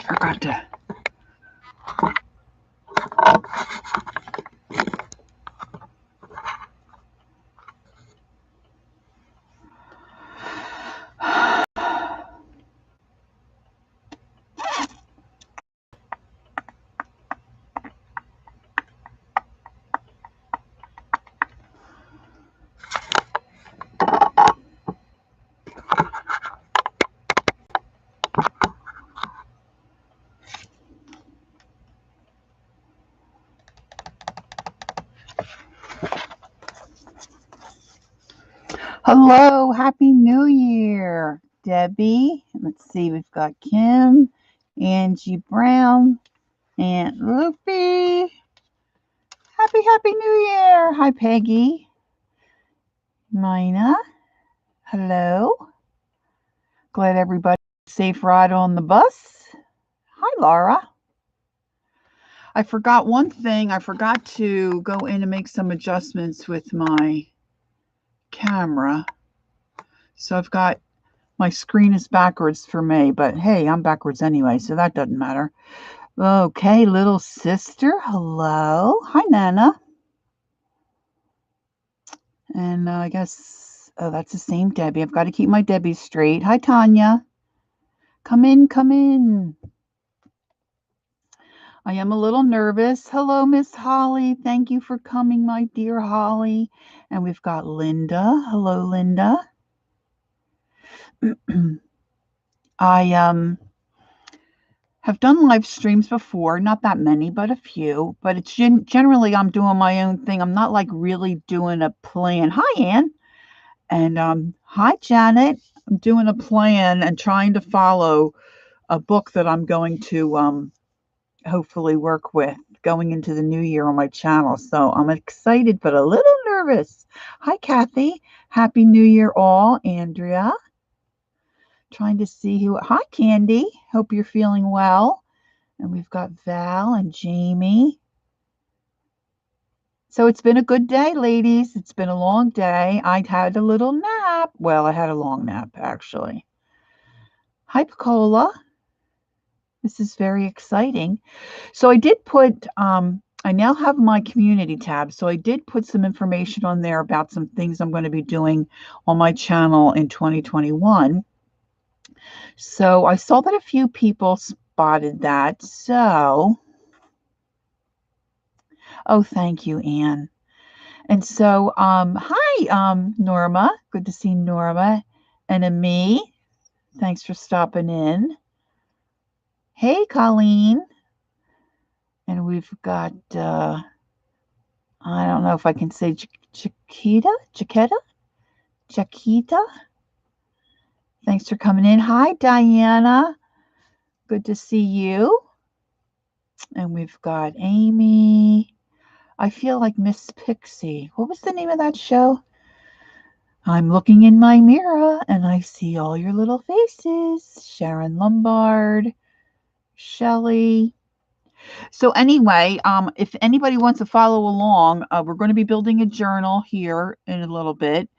forgot to. Hello, Happy New Year, Debbie. Let's see, we've got Kim, Angie Brown, Aunt Lupe. Happy New Year. Hi, Peggy. Mina. Hello. Glad everybody's safe ride on the bus. Hi, Laura. I forgot one thing. I forgot to go in and make some adjustments with my camera. So I've got my screen is backwards for me, but hey, I'm backwards anyway, so that doesn't matter. Okay, little sister, hello. Hi, Nana. And I guess, oh, that's the same Debbie. I've got to keep my Debbie straight. Hi, Tanya. Come in, come in. I am a little nervous. Hello, Miss Holly. Thank you for coming, my dear Holly. And we've got Linda. Hello, Linda. I have done live streams before, not that many, but a few. But it's generally I'm doing my own thing. I'm not like really doing a plan. Hi, Ann. And hi, Janet. I'm doing a plan and trying to follow a book that I'm going to hopefully work with going into the new year on my channel. So I'm excited, but a little nervous. Hi, Kathy. Happy New Year all. Andrea. Trying to see who. Hi, Candy. Hope you're feeling well. And we've got Val and Jamie. So it's been a good day, ladies. It's been a long day. I had a little nap. Well, I had a long nap, actually. Hi, Picola. This is very exciting. So I did put, I now have my community tab. So I did put some information on there about some things I'm going to be doing on my channel in 2021. So I saw that a few people spotted that. So, oh, thank you, Anne. And so, hi, Norma. Good to see Norma. And Ami, thanks for stopping in. Hey, Colleen. And we've got, I don't know if I can say Chiquita. Thanks for coming in. Hi, Diana. Good to see you. And we've got Amy. I feel like Miss Pixie. What was the name of that show? I'm looking in my mirror and I see all your little faces. Sharon Lombard, Shelley. So anyway, if anybody wants to follow along, we're going to be building a journal here in a little bit,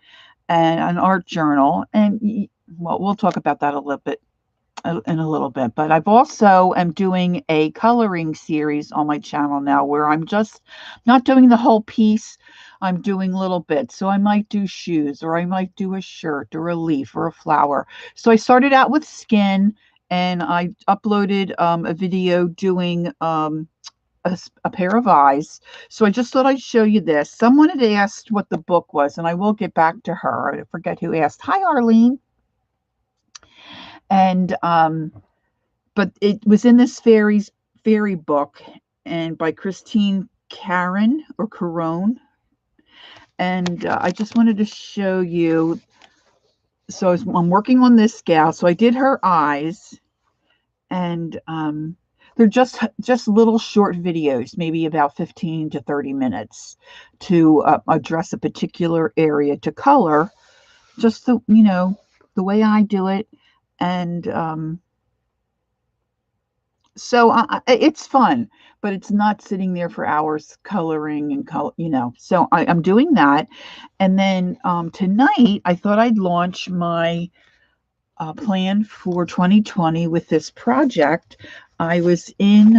and an art journal. And well, we'll talk about that a little bit in a little bit. But I've also am doing a coloring series on my channel now where I'm just not doing the whole piece. I'm doing little bits. So I might do shoes, or I might do a shirt or a leaf or a flower. So I started out with skin, and I uploaded a video doing a pair of eyes. So I just thought I'd show you this. Someone had asked what the book was, and I will get back to her. I forget who asked. Hi, Arlene. And but it was in this fairy book, and by Christine Caron or Carone. And I just wanted to show you. So I'm working on this gal. So I did her eyes, and they're just little short videos, maybe about 15 to 30 minutes, to address a particular area to color, just the the way I do it. And so it's fun, but it's not sitting there for hours coloring and so I'm doing that. And then tonight I thought I'd launch my plan for 2020 with this project. I was in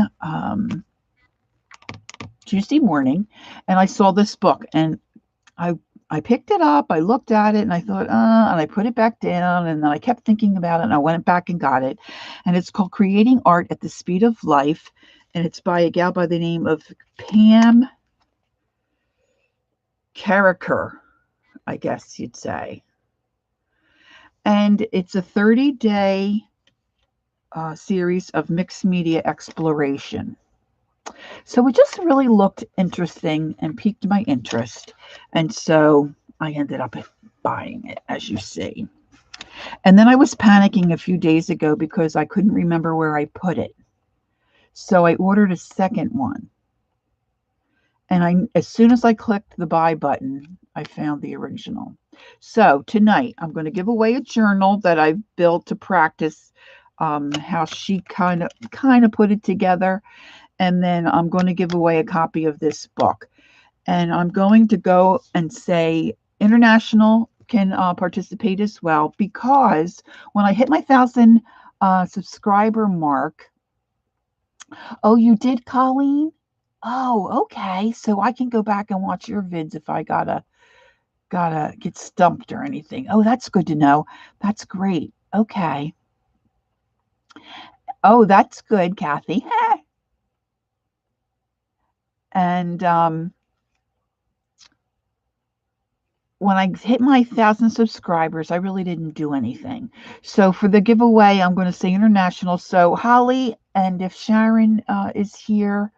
Tuesday morning and I saw this book, and I picked it up, I looked at it, and I thought, and I put it back down, and then I kept thinking about it, and I went back and got it. And it's called Creating Art at the Speed of Life, and it's by a gal by the name of Pam Carricker, I guess you'd say. And it's a 30-day series of mixed media exploration. So it just really looked interesting and piqued my interest. And so I ended up buying it, as you see. And then I was panicking a few days ago because I couldn't remember where I put it. So I ordered a second one. And as soon as I clicked the buy button, I found the original. So tonight I'm going to give away a journal that I built to practice how she kind of put it together. And then I'm going to give away a copy of this book. And I'm going to go and say international can participate as well, because when I hit my 1,000 subscriber mark. Oh, you did, Colleen? Oh, okay. So I can go back and watch your vids if I gotta get stumped or anything. Oh, that's good to know. That's great. Okay. Oh, that's good, Kathy. And when I hit my 1,000 subscribers, I really didn't do anything. So for the giveaway, I'm going to say international. So Holly, and if Sharon is here,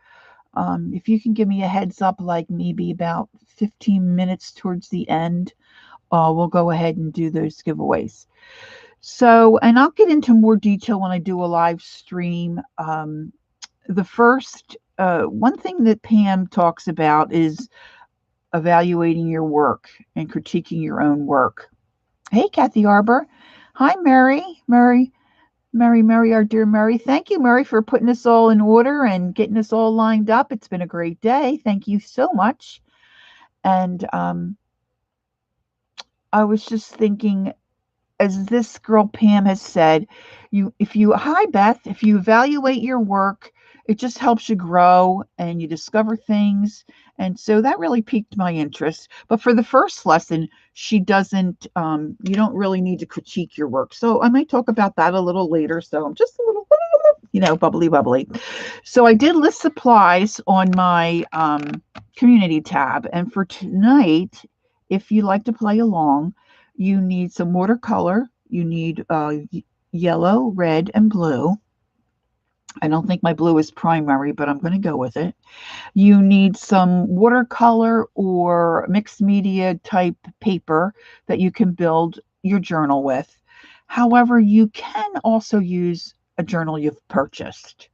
if you can give me a heads up, like maybe about 15 minutes towards the end, we'll go ahead and do those giveaways. So, and I'll get into more detail when I do a live stream. The first, one thing that Pam talks about is evaluating your work and critiquing your own work. Hey, Kathy Arbor. Hi, Meri, our dear Meri. Thank you, Meri, for putting us all in order and getting us all lined up. It's been a great day. Thank you so much. And I was just thinking, as this girl Pam has said, hi Beth, if you evaluate your work, it just helps you grow and you discover things. And so that really piqued my interest. But for the first lesson, she doesn't, you don't really need to critique your work. So I might talk about that a little later. So I'm just a little, bubbly. So I did list supplies on my community tab. And for tonight, if you like to play along, you need some watercolor. You need yellow, red, and blue. I don't think my blue is primary, but I'm going to go with it. You need some watercolor or mixed media type paper that you can build your journal with. However, you can also use a journal you've purchased,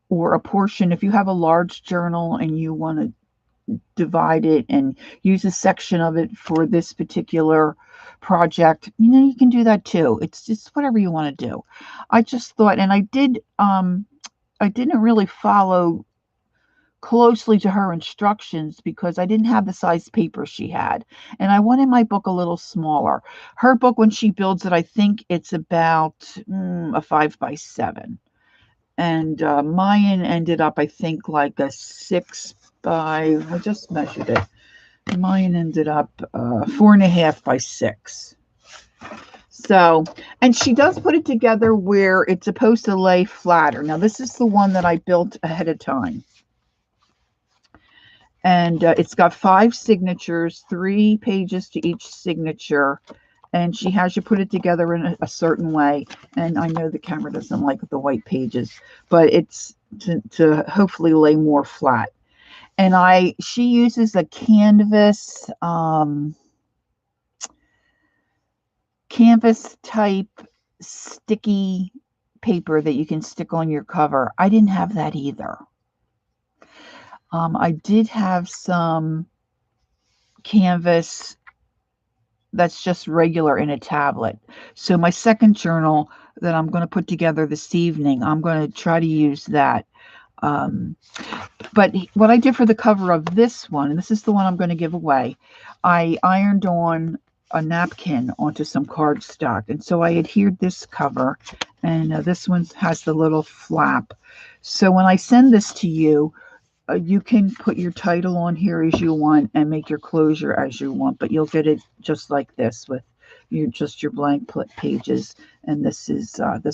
or a portion. If you have a large journal and you want to divide it and use a section of it for this particular project, you can do that too. It's just whatever you want to do. I just thought, and I didn't really follow closely to her instructions because I didn't have the size paper she had, and I wanted my book a little smaller. Her book, when she builds it, I think it's about a 5x7, and mine ended up, I think, like a 6 by, I just measured it. Mine ended up 4.5 by 6. So, and she does put it together where it's supposed to lay flatter. Now, this is the one that I built ahead of time. And it's got 5 signatures, 3 pages to each signature. And she has you put it together in a certain way. And I know the camera doesn't like the white pages, but it's to hopefully lay more flat. And she uses a canvas type sticky paper that you can stick on your cover. I didn't have that either. I did have some canvas that's just regular in a tablet. So my second journal that I'm going to put together this evening, I'm going to try to use that. But what I did for the cover of this one, and this is the one I'm going to give away, I ironed on a napkin onto some cardstock. And so I adhered this cover, and this one has the little flap. So when I send this to you, you can put your title on here as you want and make your closure as you want, but you'll get it just like this with your blank pages. And this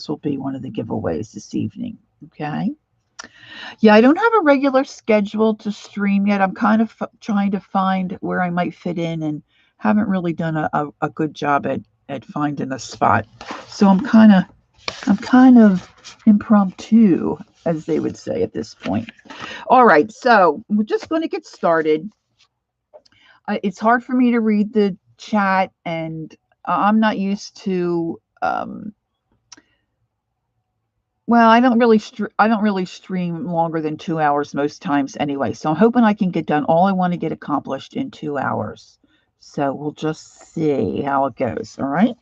will be one of the giveaways this evening. Okay. Yeah, I don't have a regular schedule to stream yet. I'm kind of trying to find where I might fit in, and haven't really done a good job at finding a spot. So I'm kind of impromptu, as they would say at this point. All right, so we're just going to get started. It's hard for me to read the chat, and I'm not used to. Well, I don't really stream longer than 2 hours most times anyway. So I'm hoping I can get done all I want to get accomplished in 2 hours. So we'll just see how it goes. All right.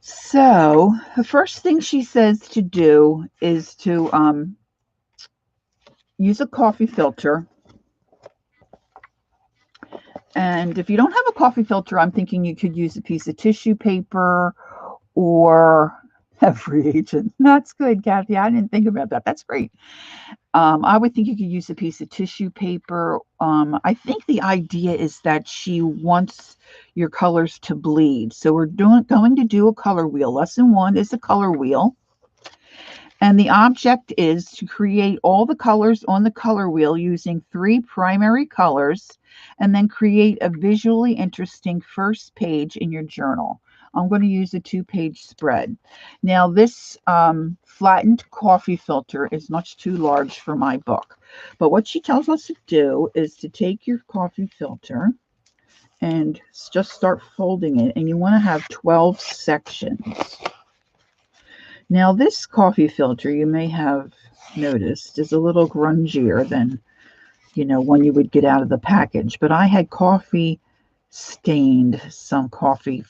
So the first thing she says to do is to use a coffee filter. And if you don't have a coffee filter, I'm thinking you could use a piece of tissue paper or free agent. That's good, Kathy. I didn't think about that. That's great. I would think you could use a piece of tissue paper. I think the idea is that she wants your colors to bleed. So we're going to do a color wheel. Lesson 1 is a color wheel. And the object is to create all the colors on the color wheel using 3 primary colors, and then create a visually interesting first page in your journal. I'm going to use a 2-page spread. Now, this flattened coffee filter is much too large for my book. But what she tells us to do is to take your coffee filter and just start folding it. And you want to have 12 sections. Now, this coffee filter, you may have noticed, is a little grungier than, one you would get out of the package. But I had coffee stained some coffee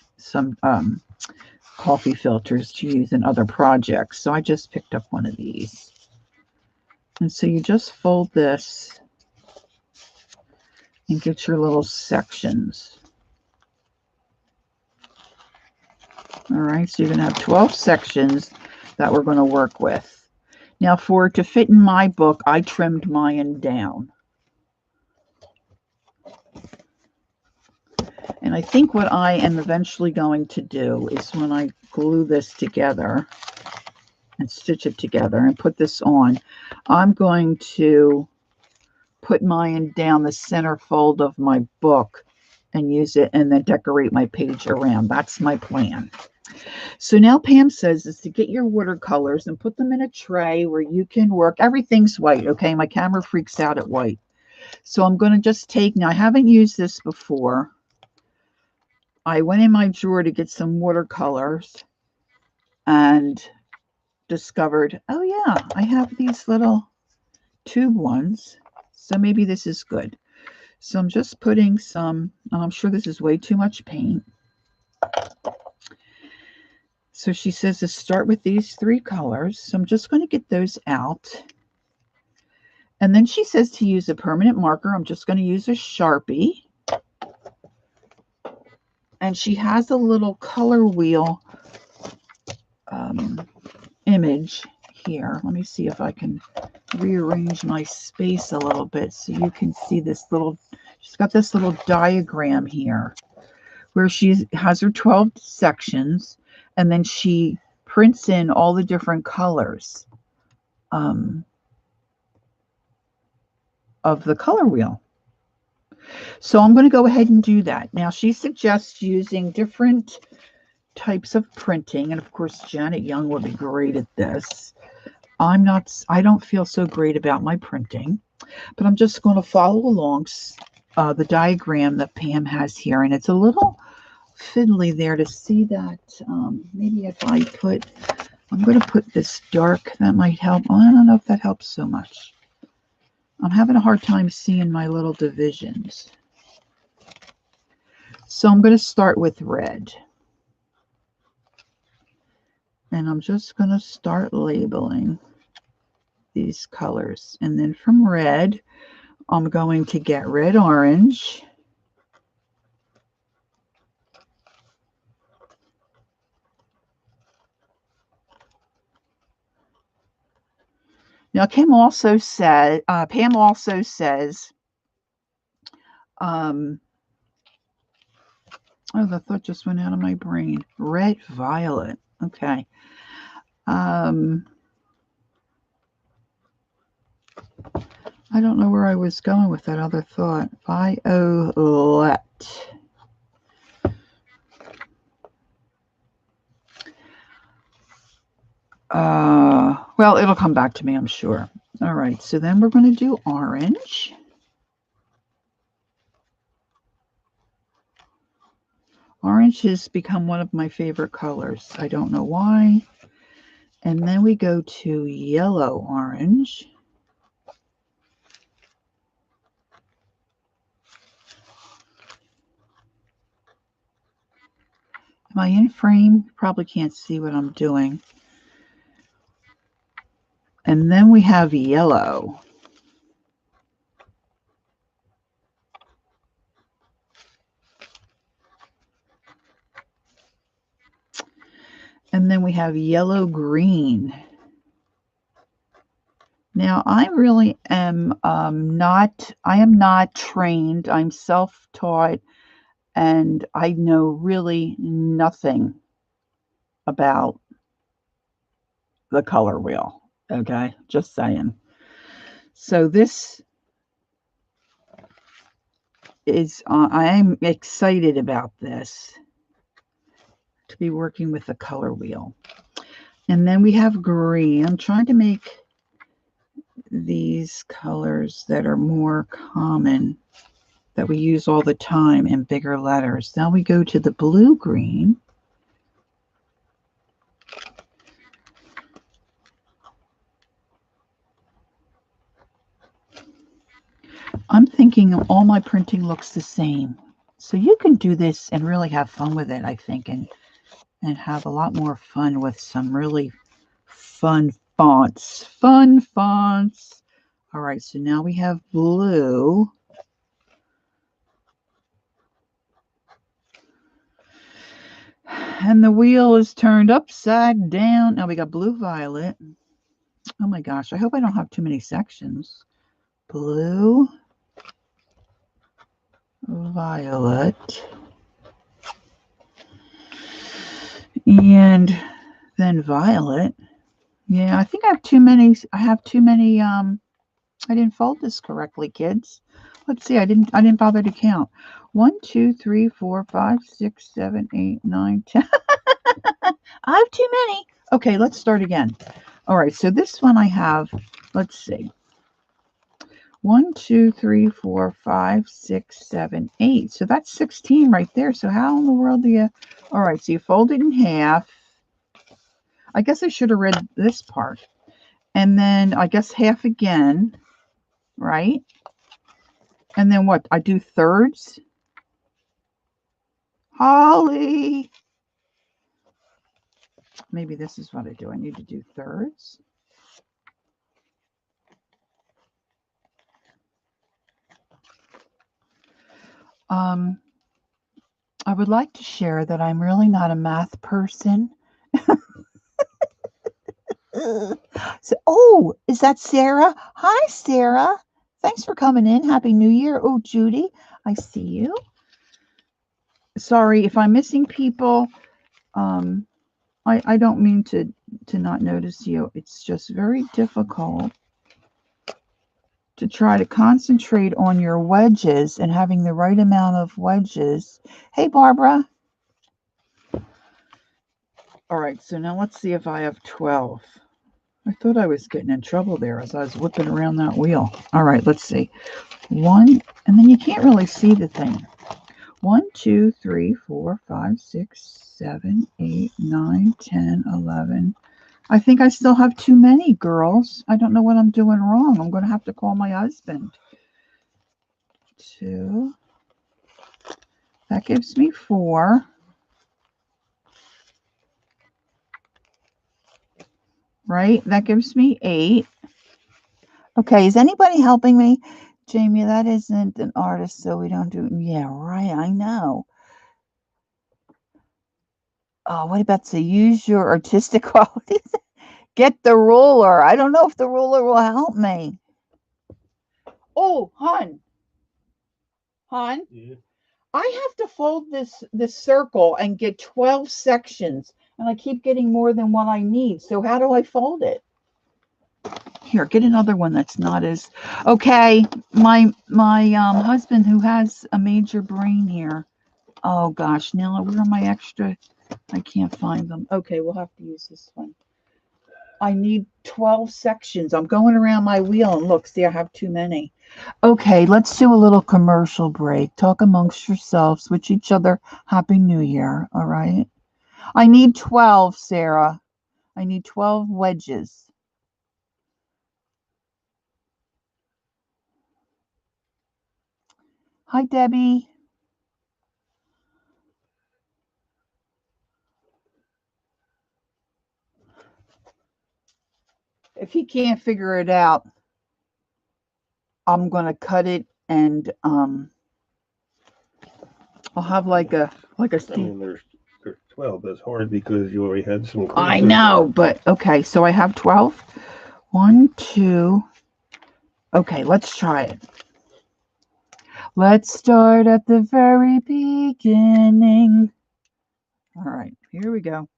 filters to use in other projects. So I just picked up one of these. And so you just fold this and get your little sections. All right, so you're going to have 12 sections that we're going to work with. Now, for it to fit in my book, I trimmed mine down. And I think what I am eventually going to do is when I glue this together and stitch it together and put this on, I'm going to put mine down the center fold of my book and use it and then decorate my page around. That's my plan. So now Pam says is to get your watercolors and put them in a tray where you can work. Everything's white, okay? My camera freaks out at white. So I'm going to just take, now I haven't used this before. I went in my drawer to get some watercolors and discovered, oh yeah, I have these little tube ones. So maybe this is good. So I'm just putting some, I'm sure this is way too much paint. So she says to start with these 3 colors. So I'm just going to get those out. And then she says to use a permanent marker. I'm just going to use a Sharpie. And she has a little color wheel image here. Let me see if I can rearrange my space a little bit so you can see this little, she's got this little diagram here where she has her 12 sections, and then she prints in all the different colors of the color wheel. So I'm going to go ahead and do that. Now she suggests using different types of printing, and of course Janet Young would be great at this. I don't feel so great about my printing, but I'm just going to follow along the diagram that Pam has here, and it's a little fiddly there to see that. Maybe if I'm going to put this dark, that might help. Well, I don't know if that helps so much. I'm having a hard time seeing my little divisions. So I'm going to start with red. And I'm just going to start labeling these colors. And then from red, I'm going to get red, orange. Now, Pam also says, oh, the thought just went out of my brain. Red violet. Okay. I don't know where I was going with that other thought. Violet. Well, it'll come back to me, I'm sure. All right, so then we're going to do orange. Orange has become one of my favorite colors. I don't know why. And then we go to yellow orange. Am I in frame? Probably can't see what I'm doing. And then we have yellow. And then we have yellow green. Now, I really am I am not trained. I'm self-taught, and I know really nothing about the color wheel. Okay, just saying. So this is, I am excited about this, to be working with the color wheel. And then we have green. I'm trying to make these colors that are more common, that we use all the time, in bigger letters. Now we go to the blue green. I'm thinking all my printing looks the same. So you can do this and really have fun with it, I think, and have a lot more fun with some really fun fonts. Fun fonts. All right, so now we have blue. And the wheel is turned upside down. Now we got blue violet. Oh my gosh, I hope I don't have too many sections. Blue violet. And then violet. Yeah, I think I have too many. I didn't fold this correctly, kids. Let's see. I didn't bother to count. 1, 2, 3, 4, 5, 6, 7, 8, 9, 10. I have too many. Okay, let's start again. All right, so this one I have, let's see. 1, 2, 3, 4, 5, 6, 7, 8. So that's 16 right there. So how in the world do you... All right, so you fold it in half. I guess I should have read this part. And then I guess half again, right? And then what? I do thirds? Holly! Maybe this is what I do. I need to do thirds. I would like to share that I'm really not a math person. So, oh, is that Sarah? Hi, Sarah. Thanks for coming in. Happy New Year. Oh, Judy, I see you. Sorry if I'm missing people. I don't mean to not notice you. It's just very difficult to try to concentrate on your wedges and having the right amount of wedges. Hey, Barbara. All right, so now let's see if I have 12. I thought I was getting in trouble there as I was whipping around that wheel. All right, let's see. 1, and then you can't really see the thing. 1, 2, 3, 4, 5, 6, 7, 8, 9, 10, 11. I think I still have too many, girls. I don't know what I'm doing wrong. I'm going to have to call my husband. 2. That gives me 4. Right? That gives me 8. Okay, is anybody helping me? Jamie, that isn't an artist, so we don't do... Yeah, right, I know. Oh, what about to use your artistic qualities? get the ruler. I don't know if the ruler will help me. Oh, hon. Yeah. I have to fold this circle and get 12 sections, and I keep getting more than what I need. So how do I fold it? Here, get another one that's not as okay. My husband, who has a major brain here. Oh gosh, now where are my extra? I can't find them. Okay, we'll have to use this one. I need 12 sections. I'm going around my wheel and look, see, I have too many. Okay, let's do a little commercial break. Talk amongst yourselves, wish each other Happy New Year, all right? I need 12, Sarah. I need 12 wedges. Hi, Debbie. If he can't figure it out, I'm going to cut it and I'll have like a I mean, there's 12. That's hard because you already had some. I know, but okay, so I have 12. 1, 2. Okay, let's try it. Let's start at the very beginning. All right, here we go.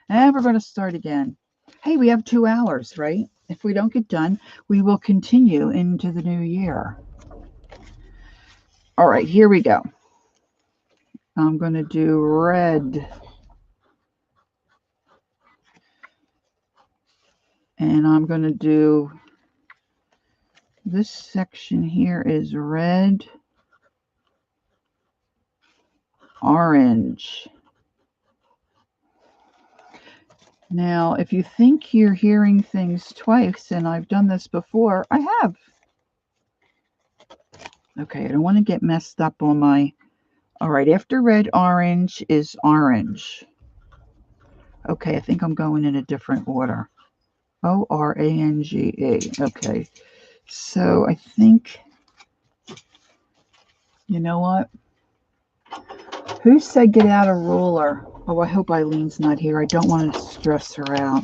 And we're going to start again. Hey, we have 2 hours, right? If we don't get done, we will continue into the new year. All right, here we go. I'm going to do red. And I'm going to do, this section here is red, orange. Now, if you think you're hearing things twice, and I've done this before, I have. Okay, I don't want to get messed up on my, all right, after red, orange is orange. Okay, I think I'm going in a different order. O-R-A-N-G-E. Okay, so I think, you know what? Who said get out a ruler? Oh, I hope Eileen's not here. I don't want to stress her out.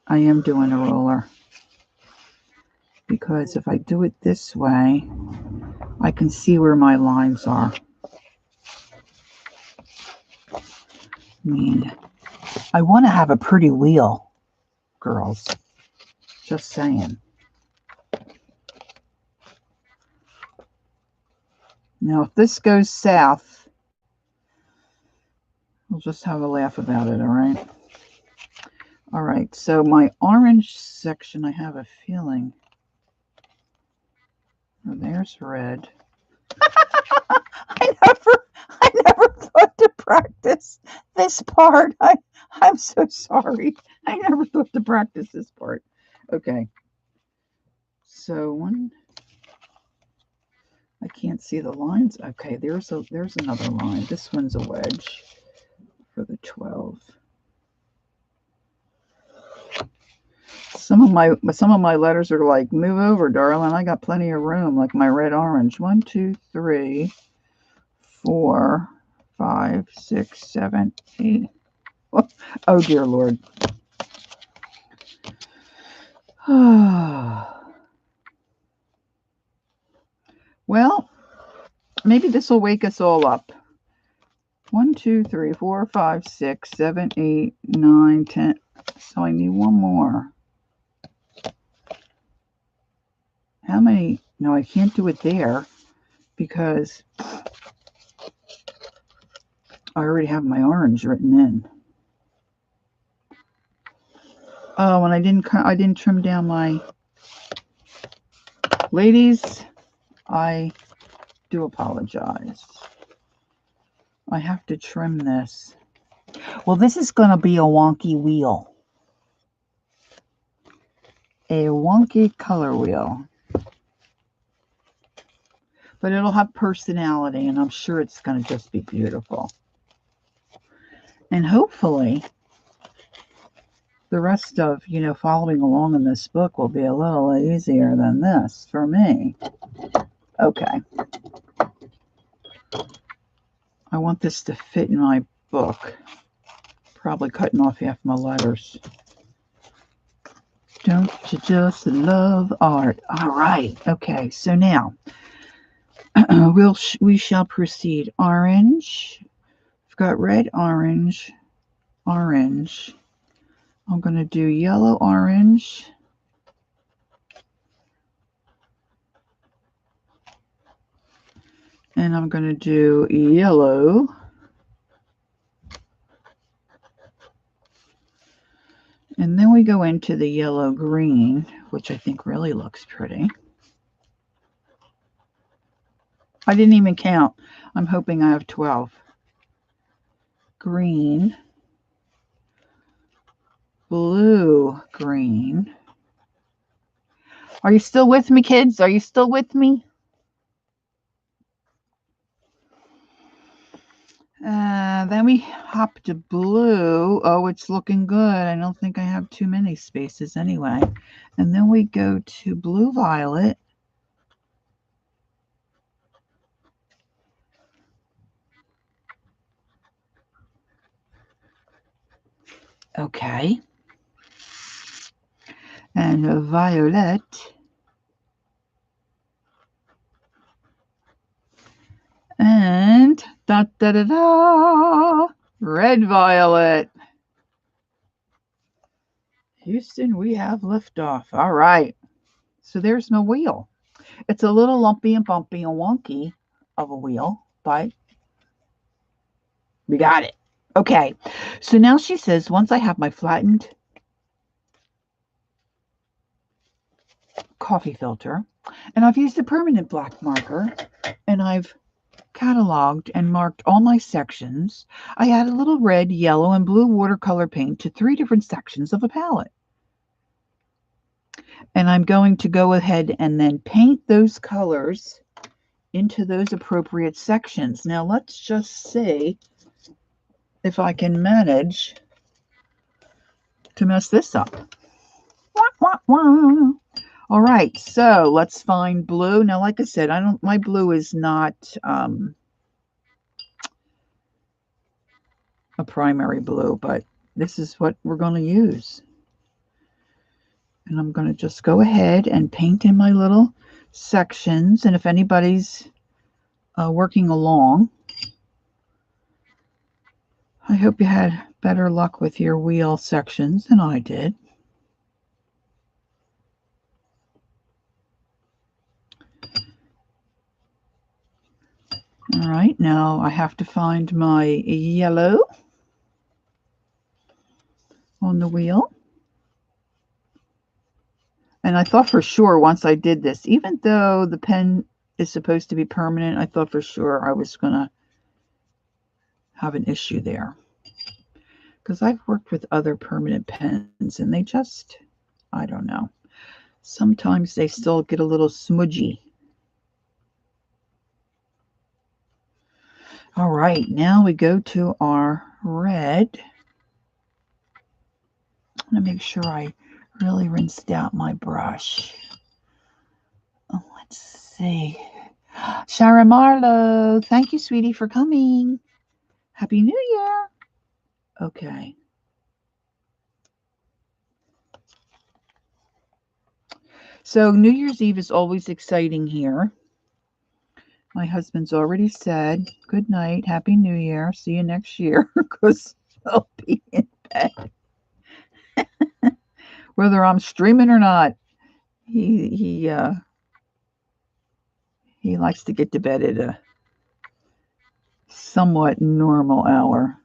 I am doing a ruler. Because if I do it this way, I can see where my lines are. I mean, I want to have a pretty wheel, girls. Just saying. Now, if this goes south, we'll just have a laugh about it, all right? All right, so my orange section, I have a feeling. Oh, there's red. I never thought to practice this part. I'm so sorry. I never thought to practice this part. Okay. So one, I can't see the lines. Okay, there's another line. This one's a wedge for the 12. Some of my letters are like, move over, darling. I got plenty of room, like my red orange. 1, 2, 3, 4, 5, 6, 7, 8. Oh dear Lord. Well, maybe this will wake us all up. 1, 2, 3, 4, 5, 6, 7, 8, 9, 10. So I need one more. How many? No, I can't do it there because I already have my orange written in. Oh, and I didn't trim down my, ladies, I do apologize. I have to trim this. Well, this is going to be a wonky wheel. A wonky color wheel. But it'll have personality, and I'm sure it's going to just be beautiful. And hopefully, the rest of, following along in this book will be a little easier than this for me. Okay. I want this to fit in my book Probably cutting off half my letters. Don't you just love art? All right. Okay. So now we shall proceed. Orange. We've got red, orange, orange. I'm going to do yellow, orange. And I'm going to do yellow. And then we go into the yellow green, which I think really looks pretty. I didn't even count. I'm hoping I have 12. Green. Blue, green. Are you still with me, kids? Are you still with me? Then we hop to blue. Oh, it's looking good. I don't think I have too many spaces anyway. And then we go to blue violet. Okay. And a violet. And da da da da, red violet. Houston, we have liftoff. All right. So there's my wheel. It's a little lumpy and bumpy and wonky of a wheel, but we got it. Okay. So now she says, once I have my flattened coffee filter, and I've used a permanent black marker, and I've cataloged and marked all my sections, I add a little red, yellow, and blue watercolor paint to 3 different sections of a palette. And I'm going to go ahead and then paint those colors into those appropriate sections. Now let's just see if I can manage to mess this up. Wah, wah, wah. All right, so let's find blue. Now, like I said, my blue is not a primary blue, but this is what we're going to use. And I'm going to just go ahead and paint in my little sections. And if anybody's working along, I hope you had better luck with your wheel sections than I did. All right, now I have to find my yellow on the wheel. And I thought for sure once I did this, even though the pen is supposed to be permanent, I thought for sure I was going to have an issue there. Because I've worked with other permanent pens and they just, I don't know. Sometimes they still get a little smudgy. All right, now we go to our red. I'm going to make sure I really rinsed out my brush. Oh, let's see. Shara Marlowe, thank you, sweetie, for coming. Happy New Year. Okay. So New Year's Eve is always exciting here. My husband's already said, good night, Happy New Year, see you next year, because I'll be in bed. Whether I'm streaming or not, he likes to get to bed at a somewhat normal hour.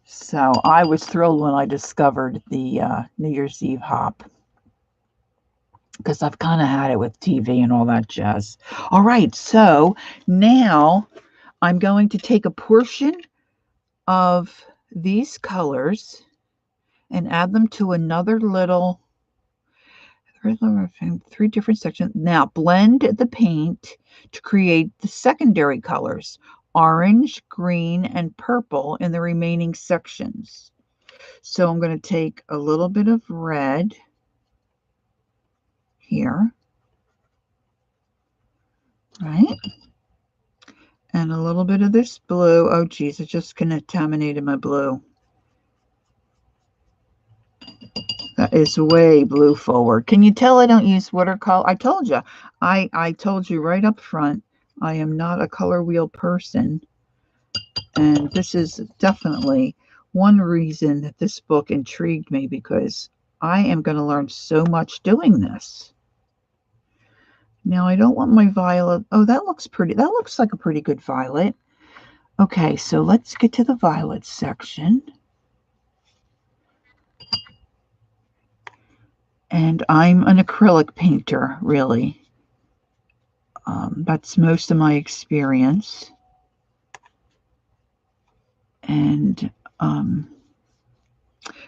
So I was thrilled when I discovered the New Year's Eve hop, because I've kind of had it with TV and all that jazz. All right, so now I'm going to take a portion of these colors and add them to another little 3 different sections. Now blend the paint to create the secondary colors, orange, green, and purple in the remaining sections. So I'm going to take a little bit of red here, right? And a little bit of this blue. Oh, geez, it just contaminated my blue. That is way blue forward. Can you tell I don't use watercolor? I told you. I told you right up front, I am not a color wheel person. And this is definitely one reason that this book intrigued me, because I am going to learn so much doing this. Now, I don't want my violet. Oh, that looks pretty. That looks like a pretty good violet. Okay, so let's get to the violet section. And I'm an acrylic painter, really. That's most of my experience. And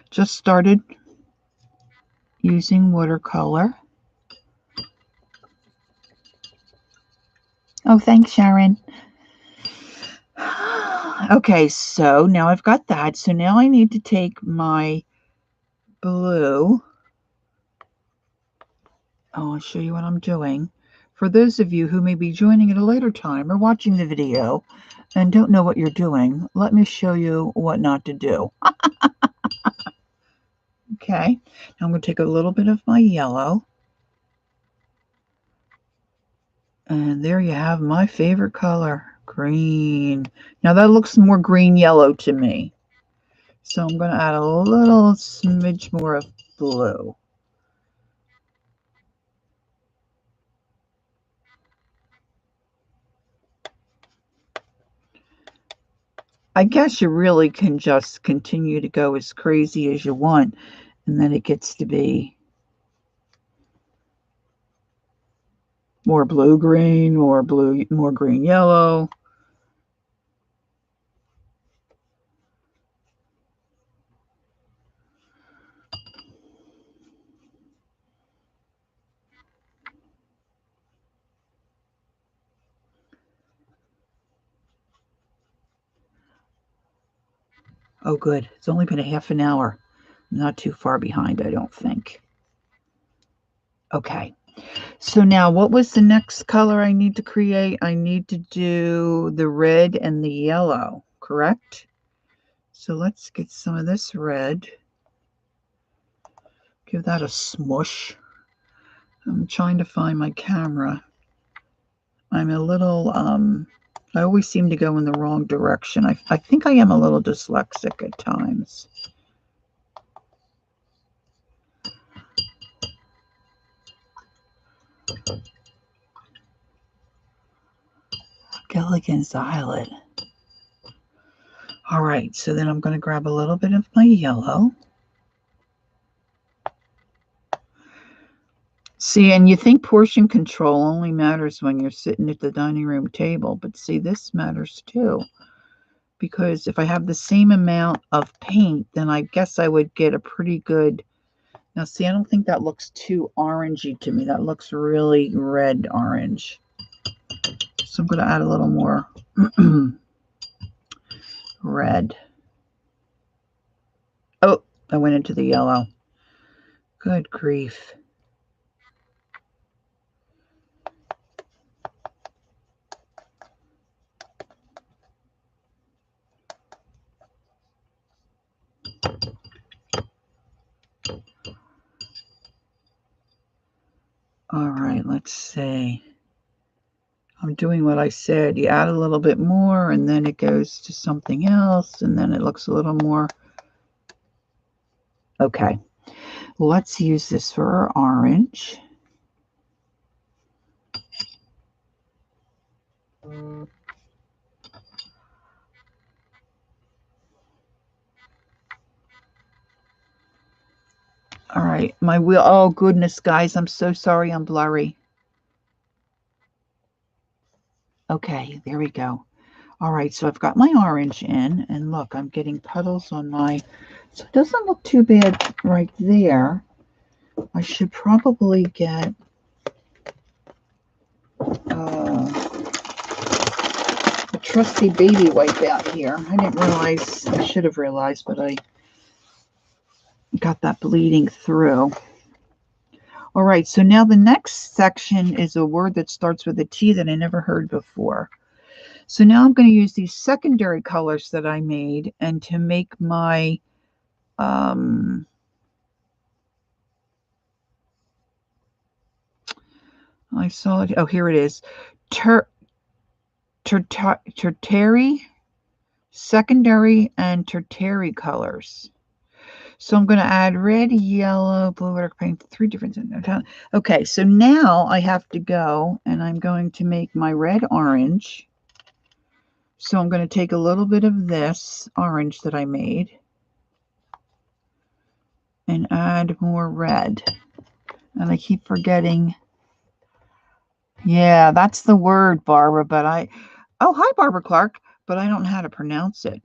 just started using watercolor. Oh, thanks, Sharon. Okay, so now I've got that. So now I need to take my blue. Oh, I'll show you what I'm doing. For those of you who may be joining at a later time or watching the video and don't know what you're doing, let me show you what not to do. Okay, now I'm going to take a little bit of my yellow. And there you have my favorite color, green. Now that looks more green-yellow to me. So I'm going to add a little smidge more of blue. I guess you really can just continue to go as crazy as you want, and then it gets to be more blue-green, more green-yellow. Oh, good. It's only been a half an hour. I'm not too far behind, I don't think. Okay. So now what was the next color I need to create? I need to do the red and the yellow, correct? So let's get some of this red. Give that a smush. I'm trying to find my camera. I'm a little, I always seem to go in the wrong direction. I think I am a little dyslexic at times. Gilligan's Island. All right, so then I'm going to grab a little bit of my yellow. See, and you think portion control only matters when you're sitting at the dining room table, but see, this matters too. Because if I have the same amount of paint, then I guess I would get a pretty good... Now, see, I don't think that looks too orangey to me. That looks really red-orange. So I'm going to add a little more red. Oh, I went into the yellow. Good grief. All right, let's see. I'm doing what I said. You add a little bit more, and then it goes to something else, and then it looks a little more. Okay, let's use this for our orange. All right, my wheel. Oh, goodness, guys, I'm so sorry I'm blurry. Okay, there we go. All right, so I've got my orange in, and look, I'm getting puddles on my... So it doesn't look too bad right there. I should probably get a trusty baby wipe out here. I didn't realize, I should have realized, but I got that bleeding through. All right, so now the next section is a word that starts with a T that I never heard before. So now I'm going to use these secondary colors that I made, and to make my I saw it. Oh, here it is. Tertiary, secondary, and tertiary colors. So I'm going to add red, yellow, blue, water paint, 3 different. Okay, so now I have to go and I'm going to make my red orange. So I'm going to take a little bit of this orange that I made and add more red. And I keep forgetting. Yeah, that's the word, Barbara, but oh, hi, Barbara Clark, but I don't know how to pronounce it.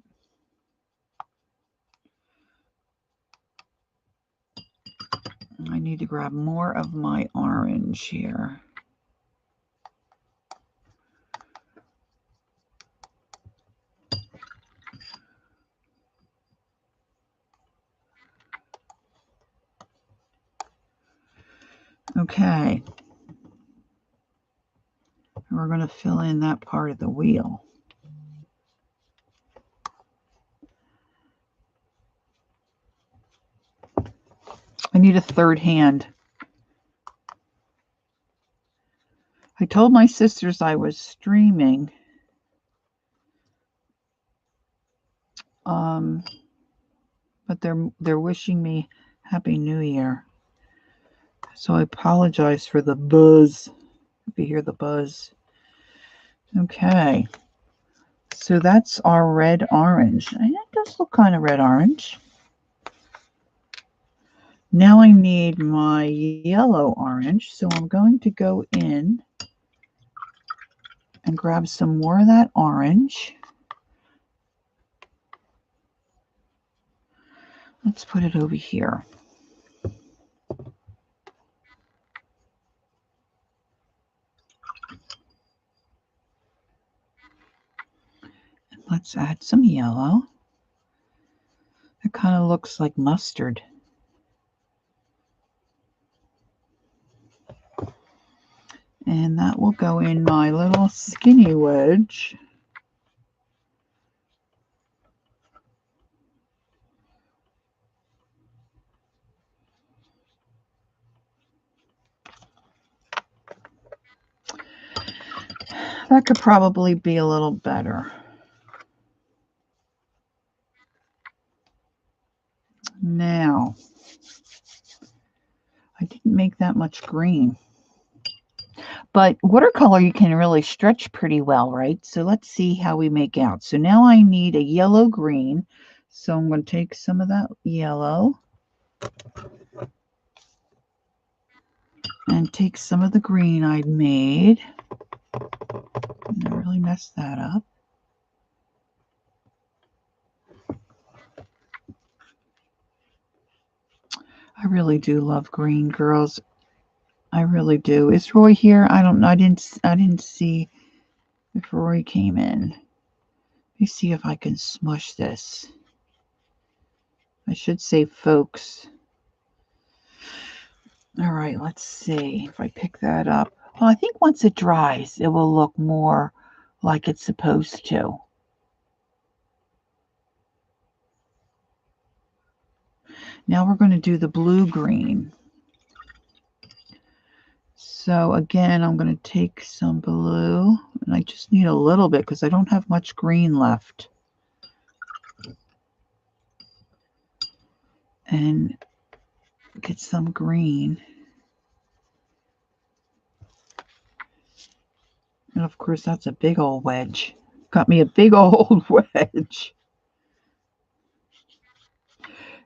I need to grab more of my orange here. Okay. We're going to fill in that part of the wheel. I need a third hand. I told my sisters I was streaming. But they're wishing me Happy New Year. So I apologize for the buzz. If you hear the buzz. Okay. So that's our red orange. And it does look kind of red orange. Now I need my yellow orange. So I'm going to go in and grab some more of that orange. Let's put it over here. And let's add some yellow. It kind of looks like mustard. And that will go in my little skinny wedge. That could probably be a little better. Now, I didn't make that much green. But watercolor you can really stretch pretty well, right? So let's see how we make out. So now I need a yellow green. So I'm going to take some of that yellow and take some of the green I'd made. And I really messed that up. I really do love green, girls. I really do. Is Roy here? I don't know. I didn't see if Roy came in. Let me see if I can smush this. I should say folks. All right, let's see if I pick that up. Well, I think once it dries, it will look more like it's supposed to. Now we're going to do the blue-green. So again, I'm going to take some blue, and I just need a little bit because I don't have much green left. And get some green. And of course, that's a big old wedge. Got me a big old wedge.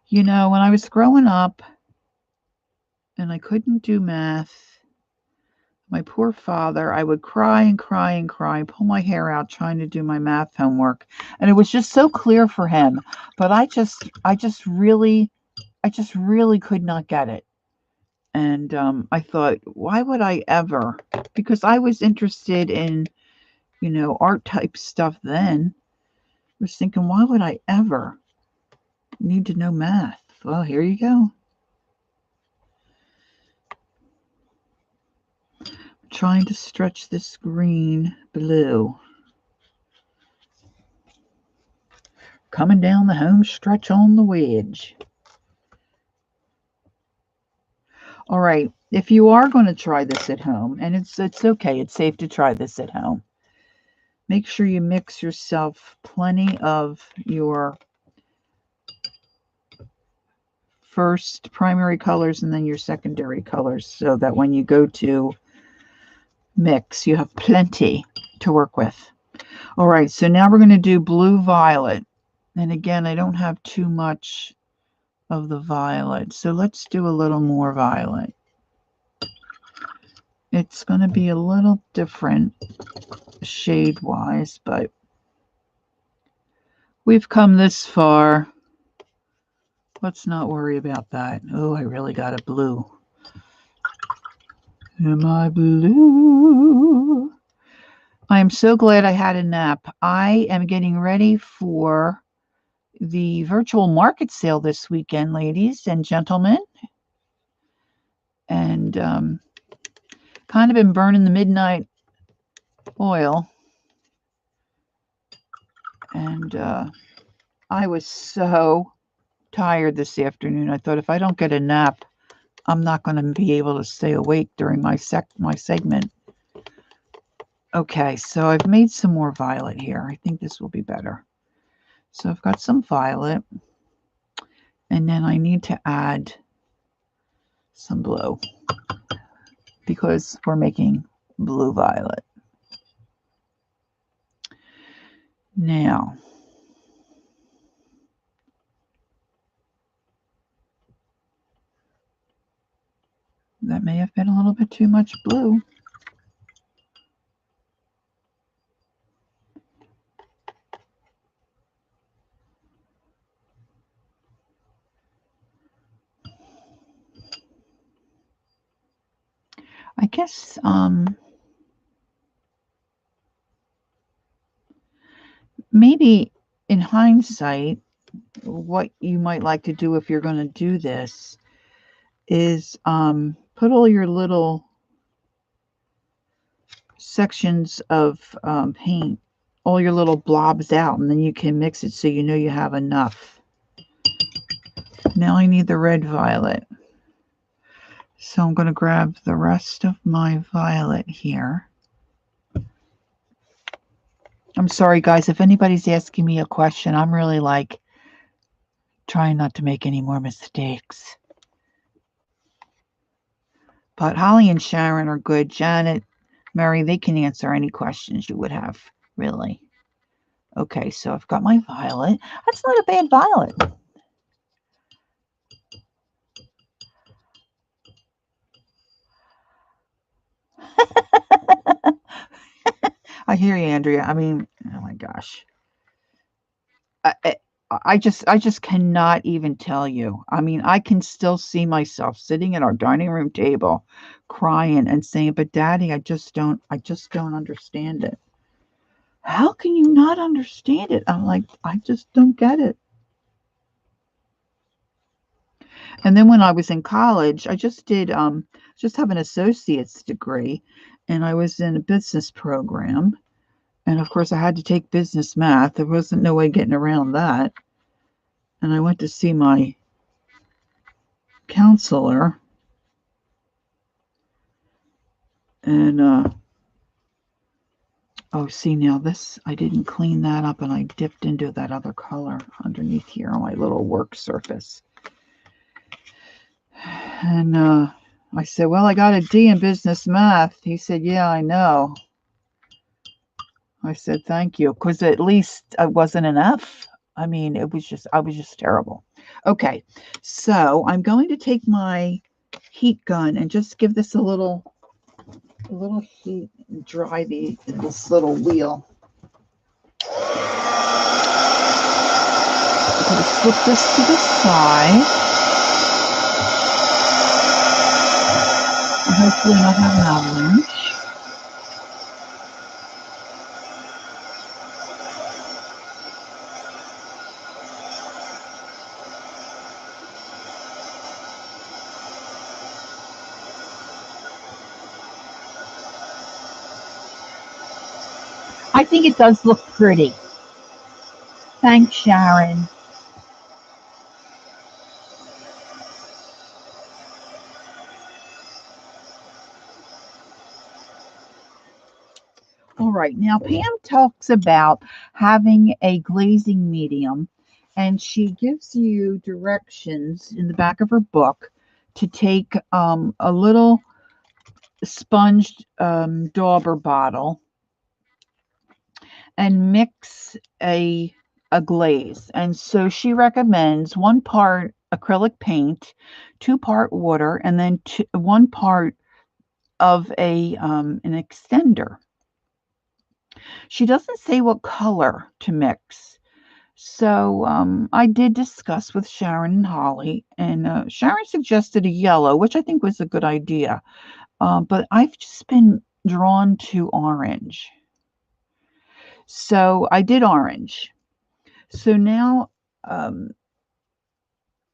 You know, when I was growing up and I couldn't do math, my poor father, I would cry and cry and cry, pull my hair out trying to do my math homework. And it was just so clear for him. But I just really could not get it. And I thought, why would I ever? Because I was interested in, you know, art type stuff then. I was thinking, why would I ever need to know math? Well, here you go. I'm trying to stretch this green blue. coming down the home stretch on the wedge. All right, if you are going to try this at home, and it's okay, it's safe to try this at home, make sure you mix yourself plenty of your first primary colors and then your secondary colors, so that when you go to mix, you have plenty to work with. All right, so now we're going to do blue violet. And again, I don't have too much of the violet, so let's do a little more violet. It's going to be a little different shade-wise, but we've come this far. Let's not worry about that. Oh, I really got a blue. Am I blue? I am so glad I had a nap. I am getting ready for the virtual market sale this weekend, ladies and gentlemen. And kind of been burning the midnight oil. And I was so tired this afternoon. I thought if I don't get a nap, I'm not going to be able to stay awake during my segment. Okay, so I've made some more violet here. I think this will be better. So I've got some violet, and then I need to add some blue because we're making blue violet. Now, that may have been a little bit too much blue. I guess maybe in hindsight, what you might like to do if you're going to do this is put all your little sections of paint, all your little blobs out, and then you can mix it so you know you have enough. Now I need the red violet. So I'm going to grab the rest of my violet here. I'm sorry, guys, if anybody's asking me a question, I'm really like trying not to make any more mistakes. But Holly and Sharon are good. Janet, Meri, they can answer any questions you would have, really. Okay, so I've got my violet. That's not a bad violet. I hear you, Andrea. I mean, oh my gosh. I just cannot even tell you. I mean, I can still see myself sitting at our dining room table crying and saying, but Daddy, I just don't understand it. How can you not understand it? I'm like, I just don't get it. And then when I was in college, I just did just have an associate's degree, and I was in a business program. And of course I had to take business math. There wasn't no way getting around that. And I went to see my counselor, and oh, see, now this, I didn't clean that up, and I dipped into that other color underneath here on my little work surface. And I said, well, I got a D in business math. He said, yeah, I know. I said, thank you, because at least it wasn't an F. I mean, I was just terrible. Okay, so I'm going to take my heat gun and just give this a little heat and dry this little wheel. I'm going to flip this to the side. And hopefully not have an avalanche. I think it does look pretty. Thanks, Sharon. All right, now Pam talks about having a glazing medium, and she gives you directions in the back of her book to take a little sponged dauber bottle and mix a glaze. And so she recommends 1 part acrylic paint, 2 part water, and then 1 part of an extender. She doesn't say what color to mix. So I did discuss with Sharon and Holly, and Sharon suggested a yellow, which I think was a good idea. But I've just been drawn to orange. So I did orange. So now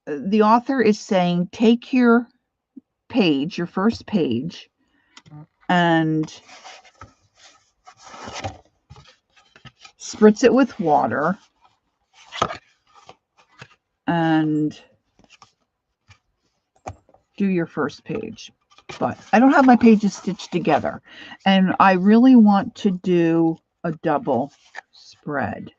the author is saying, take your page, your first page, and spritz it with water and do your first page. But I don't have my pages stitched together, and I really want to do a double spread.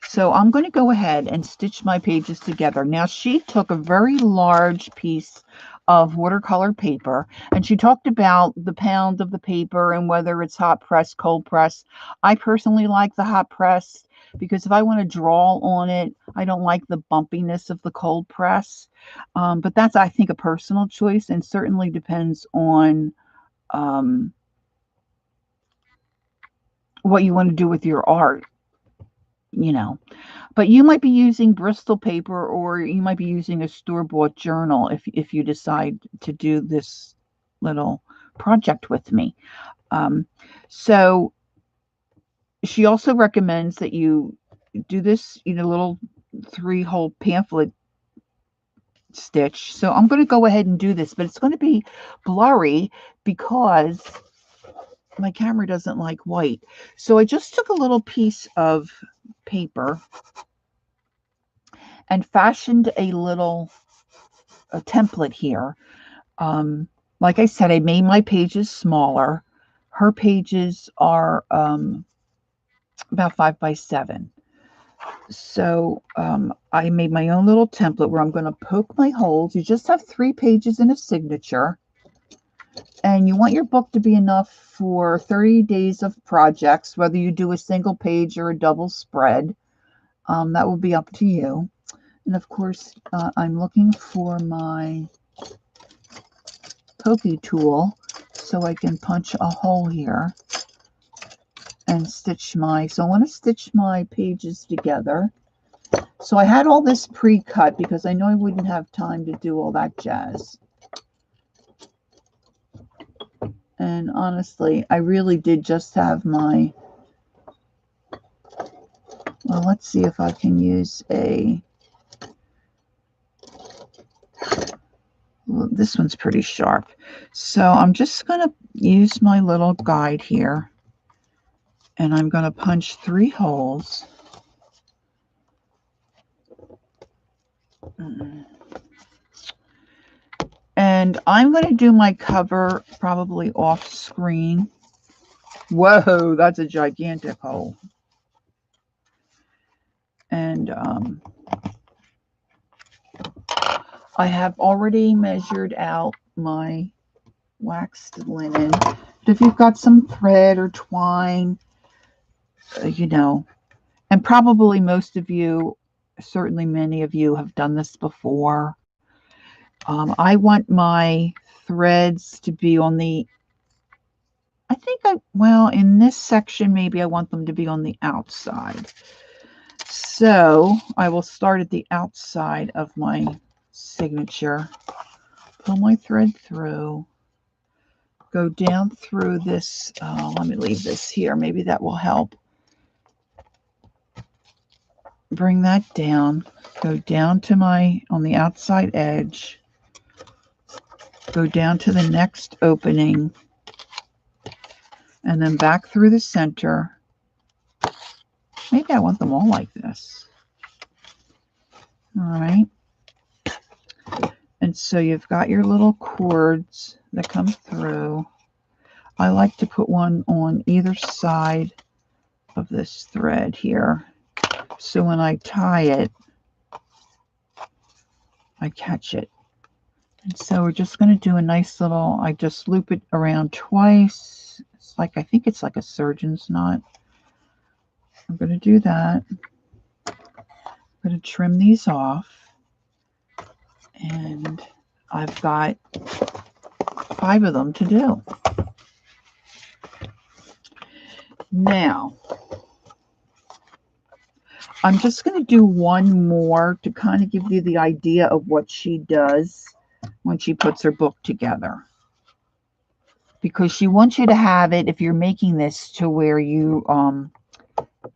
So I'm going to go ahead and stitch my pages together. Now, she took a very large piece of watercolor paper, and she talked about the pound of the paper and whether it's hot press, cold press. I personally like the hot press because if I want to draw on it, I don't like the bumpiness of the cold press. But that's, I think, a personal choice, and certainly depends on what you want to do with your art, you know. But you might be using Bristol paper, or you might be using a store-bought journal if you decide to do this little project with me. So she also recommends that you do this, little 3-hole pamphlet stitch. So I'm going to go ahead and do this, but it's going to be blurry because my camera doesn't like white. So I just took a little piece of paper and fashioned a little template here. Like I said, I made my pages smaller. Her pages are about 5 by 7. So I made my own little template where I'm going to poke my holes. You just have 3 pages and a signature. And you want your book to be enough for 30 days of projects, whether you do a single page or a double spread. That will be up to you. And of course, I'm looking for my pokey tool so I can punch a hole here and stitch so I want to stitch my pages together. So I had all this pre-cut because I know I wouldn't have time to do all that jazz. And honestly, I really did just have my, well, let's see if I can use well, this one's pretty sharp. So I'm just going to use my little guide here, and I'm going to punch 3 holes. And I'm going to do my cover probably off screen. Whoa, that's a gigantic hole. And I have already measured out my waxed linen. But if you've got some thread or twine, and probably most of you, certainly many of you, have done this before. I want my threads to be on the, well, in this section, maybe I want them to be on the outside. So I will start at the outside of my signature, pull my thread through, go down through this. Let me leave this here. Maybe that will help. Bring that down, go down to on the outside edge, go down to the next opening, and then back through the center Maybe I want them all like this. All right. And so you've got your little cords that come through. I like to put one on either side of this thread here. So when I tie it, I catch it. And so we're just going to do a nice little, I just loop it around twice. It's like, I think it's like a surgeon's knot. I'm going to do that. I'm going to trim these off. And I've got 5 of them to do. Now, I'm just going to do one more to kind of give you the idea of what she does when she puts her book together. Because she wants you to have it, if you're making this, to where you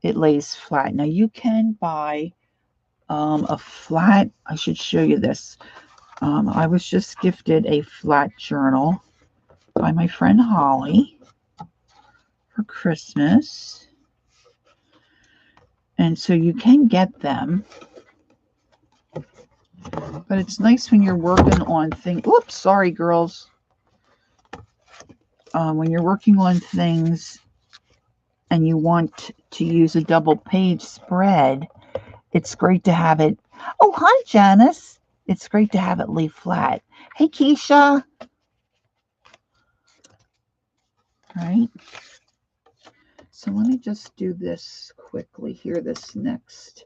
it lays flat. Now you can buy a flat, I should show you this. I was just gifted a flat journal by my friend Holly for Christmas. And so you can get them. But it's nice when you're working on things. Whoops, sorry, girls. When you're working on things and you want to use a double page spread, it's great to have it. Oh, hi, Janice. It's great to have it lay flat. Hey, Keisha. Right. So let me just do this quickly here, this next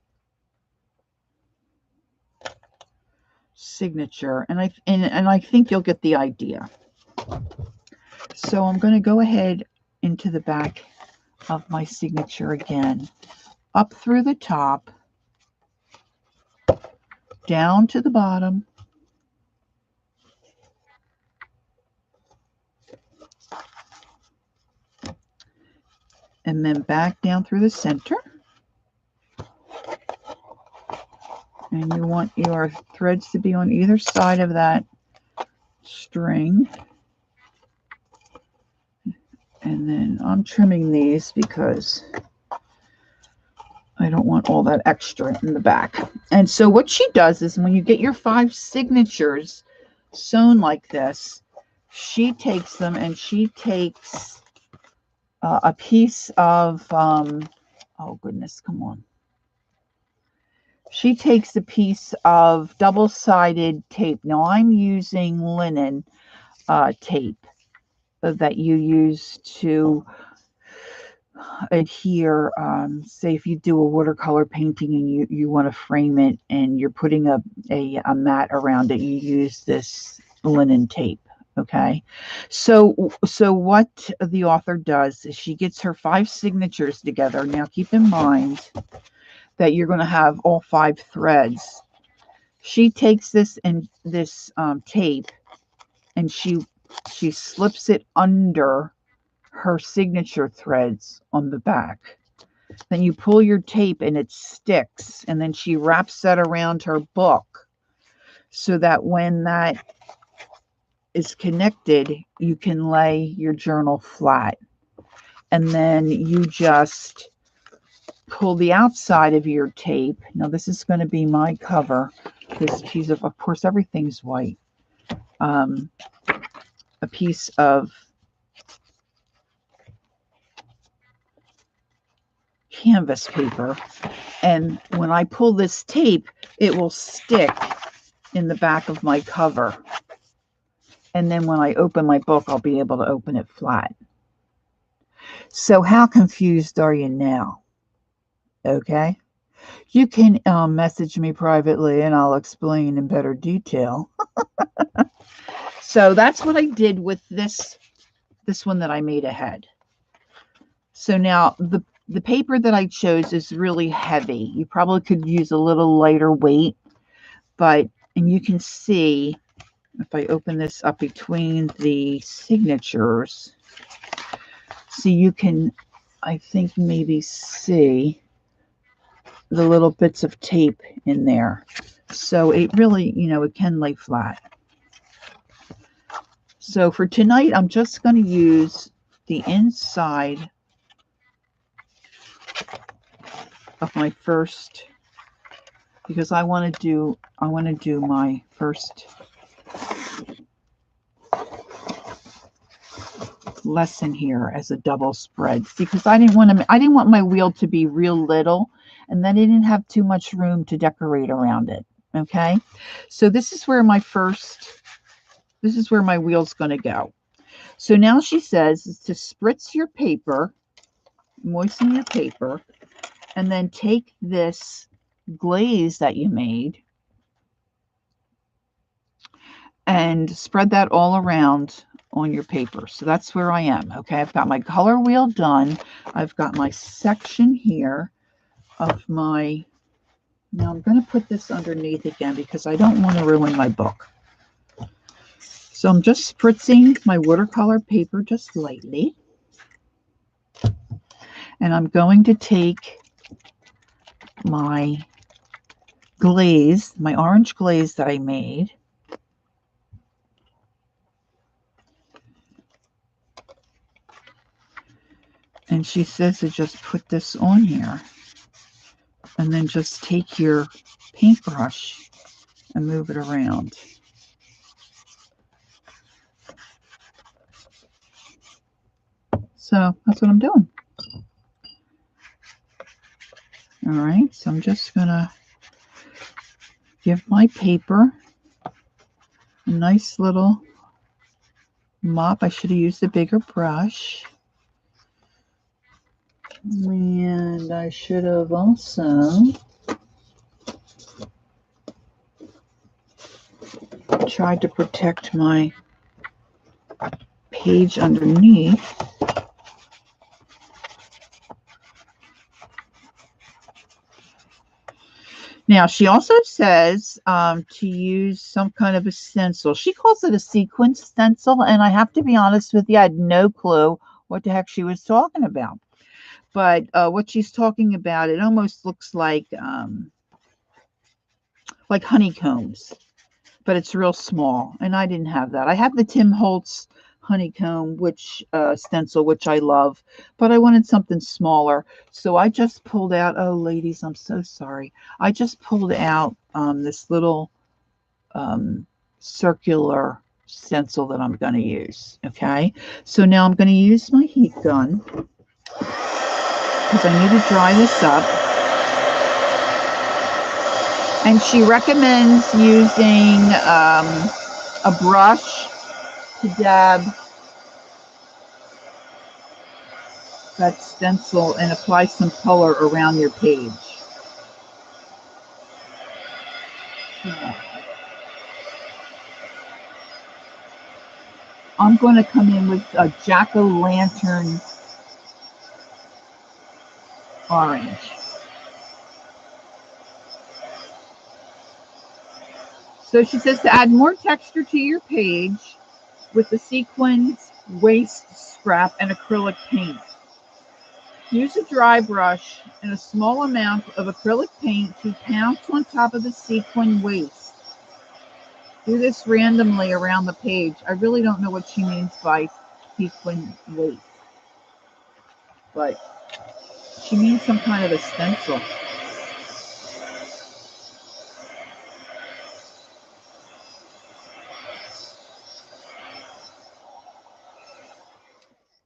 signature. And I think you'll get the idea. So I'm going to go ahead into the back of my signature again, up through the top, down to the bottom, and then back down through the center. And you want your threads to be on either side of that string. And then I'm trimming these because I don't want all that extra in the back. And so what she does is when you get your 5 signatures sewn like this, she takes them and she takes a piece of, oh goodness, come on. She takes a piece of double-sided tape. Now I'm using linen tape that you use to adhere. Say if you do a watercolor painting and you want to frame it and you're putting a mat around it, you use this linen tape. Okay, so what the author does is she gets her 5 signatures together. Now keep in mind that you're going to have all 5 threads. She takes this and this tape and she slips it under her signature threads on the back. Then you pull your tape and it sticks, and then she wraps that around her book so that when that is connected, you can lay your journal flat. And then you just pull the outside of your tape. Now this is going to be my cover. This piece of course, everything's white. A piece of canvas paper, and when I pull this tape, it will stick in the back of my cover. And then when I open my book, I'll be able to open it flat. So how confused are you now? Okay. You can message me privately and I'll explain in better detail. So that's what I did with this one that I made ahead. So now the paper that I chose is really heavy. You probably could use a little lighter weight, and you can see if I open this up between the signatures, so you can, I think, maybe see the little bits of tape in there. So it really, it can lay flat. So for tonight, I'm just going to use the inside of my first, because I want to do my first lesson here as a double spread, because I didn't want my wheel to be real little, and then I didn't have too much room to decorate around it. Okay, so this is where my wheel's going to go. So now she says is to spritz your paper, moisten your paper, and then take this glaze that you made and spread that all around on your paper. So that's where I am. Okay, I've got my color wheel done. I've got my section here of my, now I'm going to put this underneath again because I don't want to ruin my book. So I'm just spritzing my watercolor paper just lightly. And I'm going to take my glaze, my orange glaze that I made, and she says to just put this on here and then just take your paintbrush and move it around. So that's what I'm doing. All right, so I'm just gonna give my paper a nice little mop. I should have used a bigger brush. And I should have also tried to protect my page underneath. Now, she also says to use some kind of a stencil. She calls it a sequence stencil, and I have to be honest with you, I had no clue what the heck she was talking about. But what she's talking about, it almost looks like honeycombs, but it's real small, and I didn't have that. I have the Tim Holtz honeycomb stencil, which I love, but I wanted something smaller. So I just pulled out, oh ladies, I'm so sorry. I just pulled out this little circular stencil that I'm going to use. Okay, so now I'm going to use my heat gun because I need to dry this up. And she recommends using a brush to dab that stencil and apply some color around your page. I'm going to come in with a jack-o'-lantern orange. So she says to add more texture to your page with the sequins, waste scrap, and acrylic paint. Use a dry brush and a small amount of acrylic paint to pounce on top of the sequin waste. Do this randomly around the page. I really don't know what she means by sequin waste, but she means some kind of a stencil.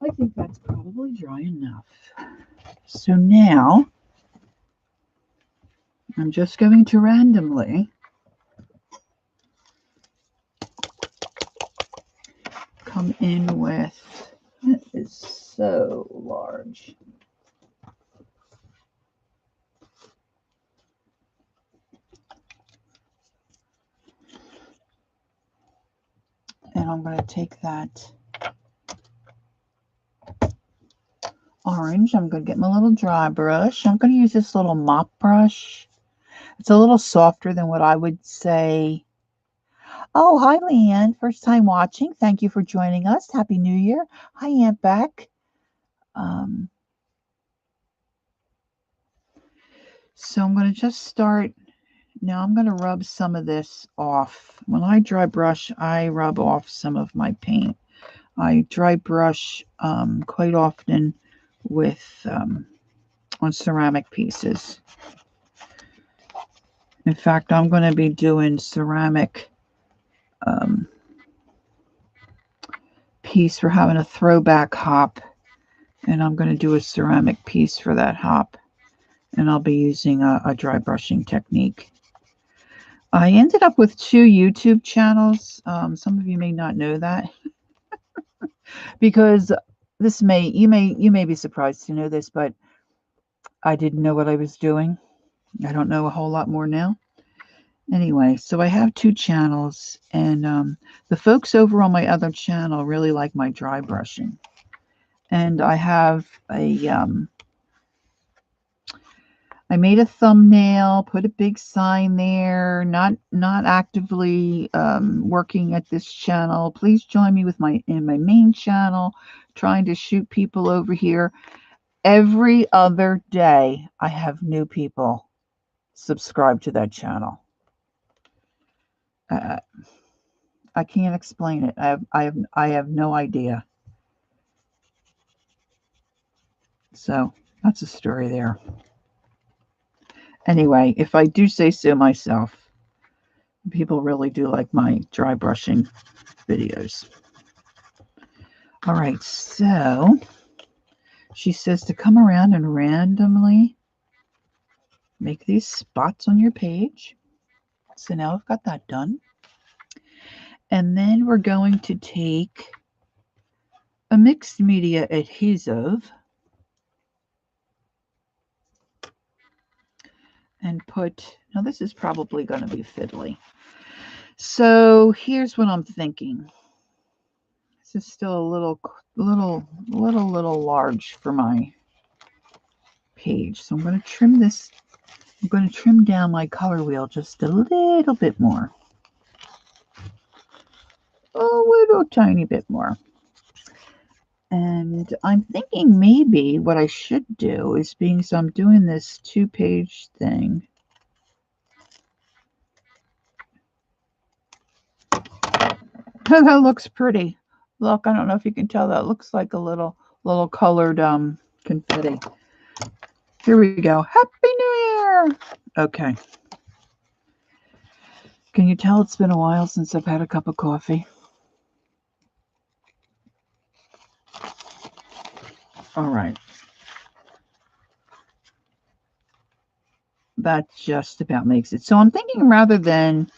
I think that's probably dry enough. So now I'm just going to randomly come in with, it is so large. And I'm going to take that orange. I'm going to get my little dry brush. I'm going to use this little mop brush. It's a little softer than what I would say. Oh, hi, Leanne. First time watching. Thank you for joining us. Happy New Year. Hi, Aunt Beck. So I'm going to just start. Now I'm going to rub some of this off. When I dry brush, I rub off some of my paint. I dry brush quite often with on ceramic pieces. In fact, I'm going to be doing ceramic piece for having a throwback hop. And I'm going to do a ceramic piece for that hop. And I'll be using a dry brushing technique. I ended up with 2 YouTube channels. Some of you may not know that. Because you may be surprised to know this, but I didn't know what I was doing. I don't know a whole lot more now. Anyway, so I have 2 channels, and the folks over on my other channel really like my dry brushing. And I have I made a thumbnail, put a big sign there, not actively working at this channel. Please join me with in my main channel, trying to shoot people over here. Every other day, I have new people subscribe to that channel. I can't explain it. I have no idea. So that's a story there. Anyway, if I do say so myself, people really do like my dry brushing videos. All right, so she says to come around and randomly make these spots on your page. So now I've got that done. And then we're going to take a mixed media adhesive and put, now this is probably going to be fiddly. So here's what I'm thinking. This is still a little large for my page. So I'm going to trim this. I'm going to trim down my color wheel just a little bit more. A little tiny bit more. And I'm thinking maybe what I should do is, being so I'm doing this 2-page thing, that looks pretty. Look, I don't know if you can tell, that looks like a little colored confetti. Here we go. Happy New Year! Okay. Can you tell it's been a while since I've had a cup of coffee? All right. That just about makes it. So I'm thinking, rather than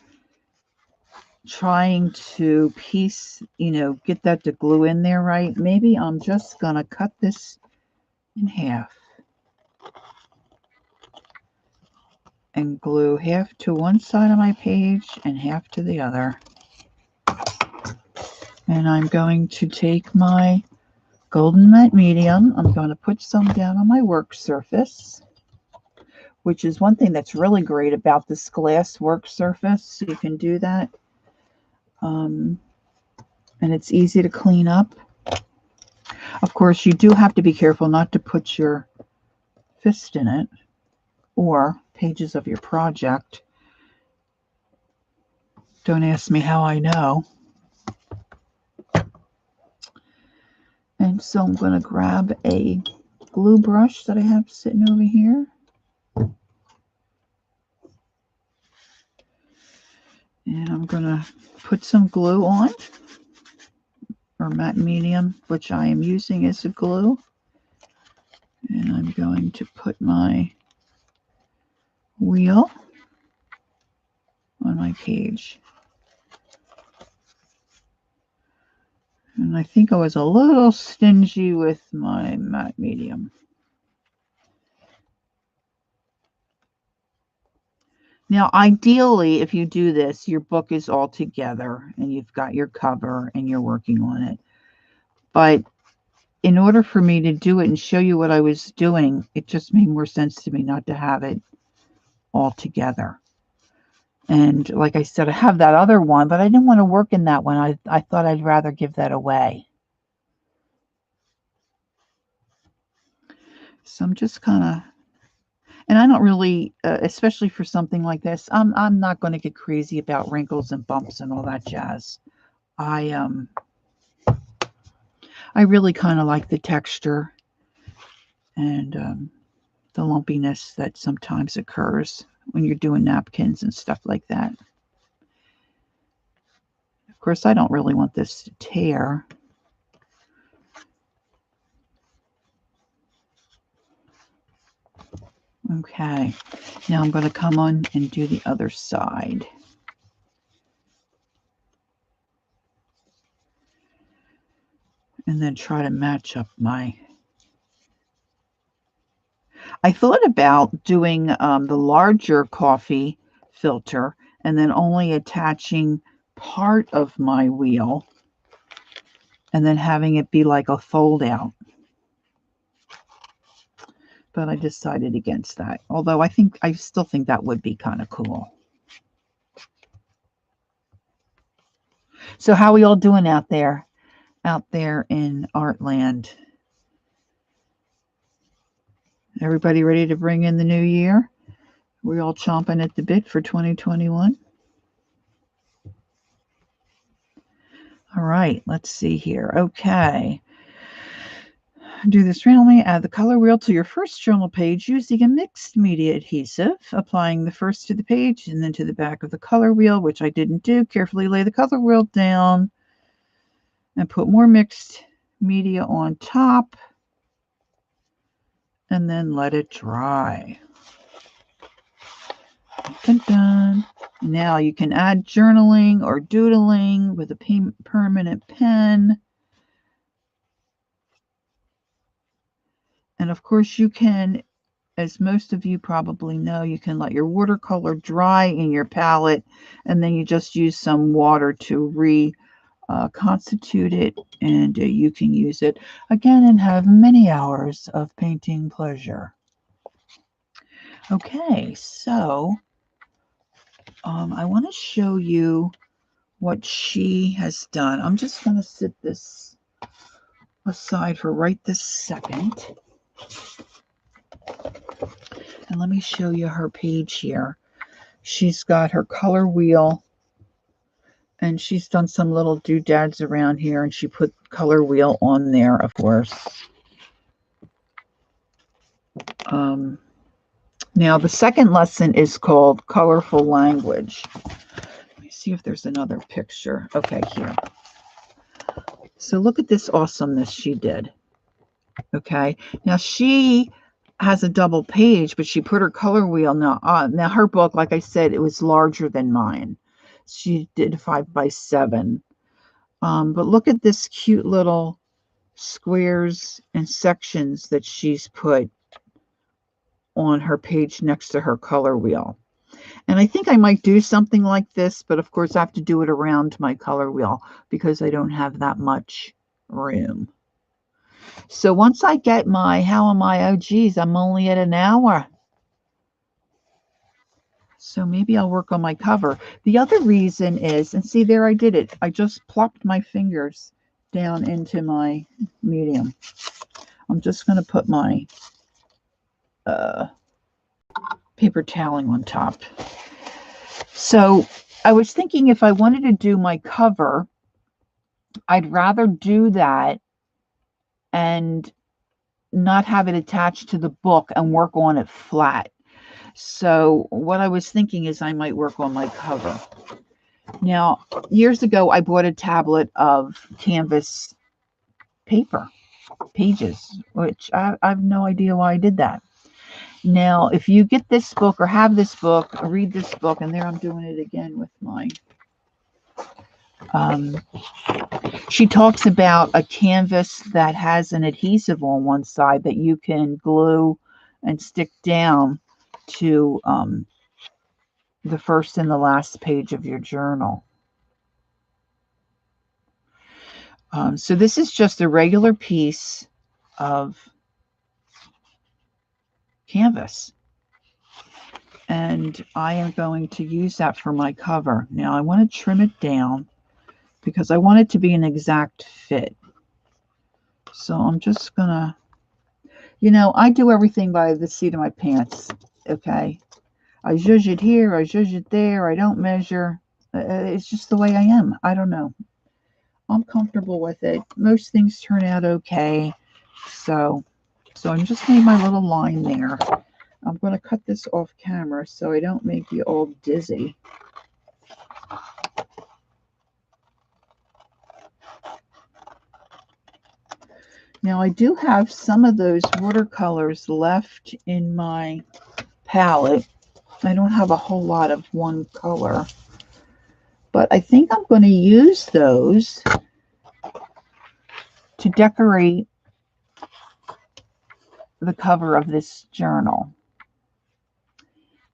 trying to get that to glue in there right, maybe I'm just going to cut this in half and glue half to one side of my page and half to the other. And I'm going to take my golden matte medium. I'm going to put some down on my work surface, which is one thing that's really great about this glass work surface. You can do that. And it's easy to clean up. Of course, you do have to be careful not to put your fist in it or pages of your project. Don't ask me how I know. And so I'm going to grab a glue brush that I have sitting over here. And I'm going to put some glue on, or matte medium, which I am using as a glue. And I'm going to put my wheel on my page. And I think I was a little stingy with my matte medium. Now, ideally, if you do this, your book is all together and you've got your cover and you're working on it. But in order for me to do it and show you what I was doing, it just made more sense to me not to have it all together. And like I said, I have that other one, but I didn't want to work in that one. I thought I'd rather give that away. So I'm just kind of, and I don't really, especially for something like this, I'm not going to get crazy about wrinkles and bumps and all that jazz. I really kind of like the texture, and the lumpiness that sometimes occurs when you're doing napkins and stuff like that. Of course, I don't really want this to tear. Okay, now I'm going to come on and do the other side. And then try to match up my... I thought about doing the larger coffee filter and then only attaching part of my wheel and then having it be like a fold out. But I decided against that. Although I still think that would be kind of cool. So how are we all doing out there in Artland? Everybody ready to bring in the new year? We're all chomping at the bit for 2021. All right, let's see here. Okay. Do this randomly. Add the color wheel to your first journal page using a mixed media adhesive, applying the first to the page and then to the back of the color wheel, which I didn't do. Carefully lay the color wheel down and put more mixed media on top and then let it dry. Dun, dun. Now you can add journaling or doodling with a permanent pen. And of course you can, as most of you probably know, you can let your watercolor dry in your palette and then you just use some water to reconstitute it, and you can use it again and have many hours of painting pleasure. Okay, so I want to show you what she has done. I'm just going to sit this aside for right this second. And let me show you her page here. She's got her color wheel and she's done some little doodads around here and she put color wheel on there, of course. Now the second lesson is called Colorful Language. Let me see if there's another picture. Okay, here. So look at this awesomeness she did. Okay, now she has a double page, but she put her color wheel now her book, like I said, it was larger than mine. She did 5x7. But look at this cute little squares and sections that she's put on her page next to her color wheel. And I think I might do something like this, but of course I have to do it around my color wheel because I don't have that much room. So once I get my, how am I? Oh, geez, I'm only at an hour. So maybe I'll work on my cover. The other reason is, and see there I did it. I just plopped my fingers down into my medium. I'm just going to put my paper toweling on top. So I was thinking if I wanted to do my cover, I'd rather do that and not have it attached to the book and work on it flat. So what I was thinking is I might work on my cover. Now, years ago, I bought a tablet of canvas paper, pages, which I have no idea why I did that. Now, if you get this book or have this book, or read this book, and there I'm doing it again with my, she talks about a canvas that has an adhesive on one side that you can glue and stick down to the first and the last page of your journal. So this is just a regular piece of canvas. And I am going to use that for my cover. Now I want to trim it down because I want it to be an exact fit. So I'm just going to, you know, I do everything by the seat of my pants, okay? I zhuzh it here, I zhuzh it there, I don't measure. It's just the way I am. I don't know. I'm comfortable with it. Most things turn out okay. So So I'm just made my little line there. I'm going to cut this off camera so I don't make you all dizzy. Now I do have some of those watercolors left in my palette. I don't have a whole lot of one color, but I think I'm going to use those to decorate the cover of this journal.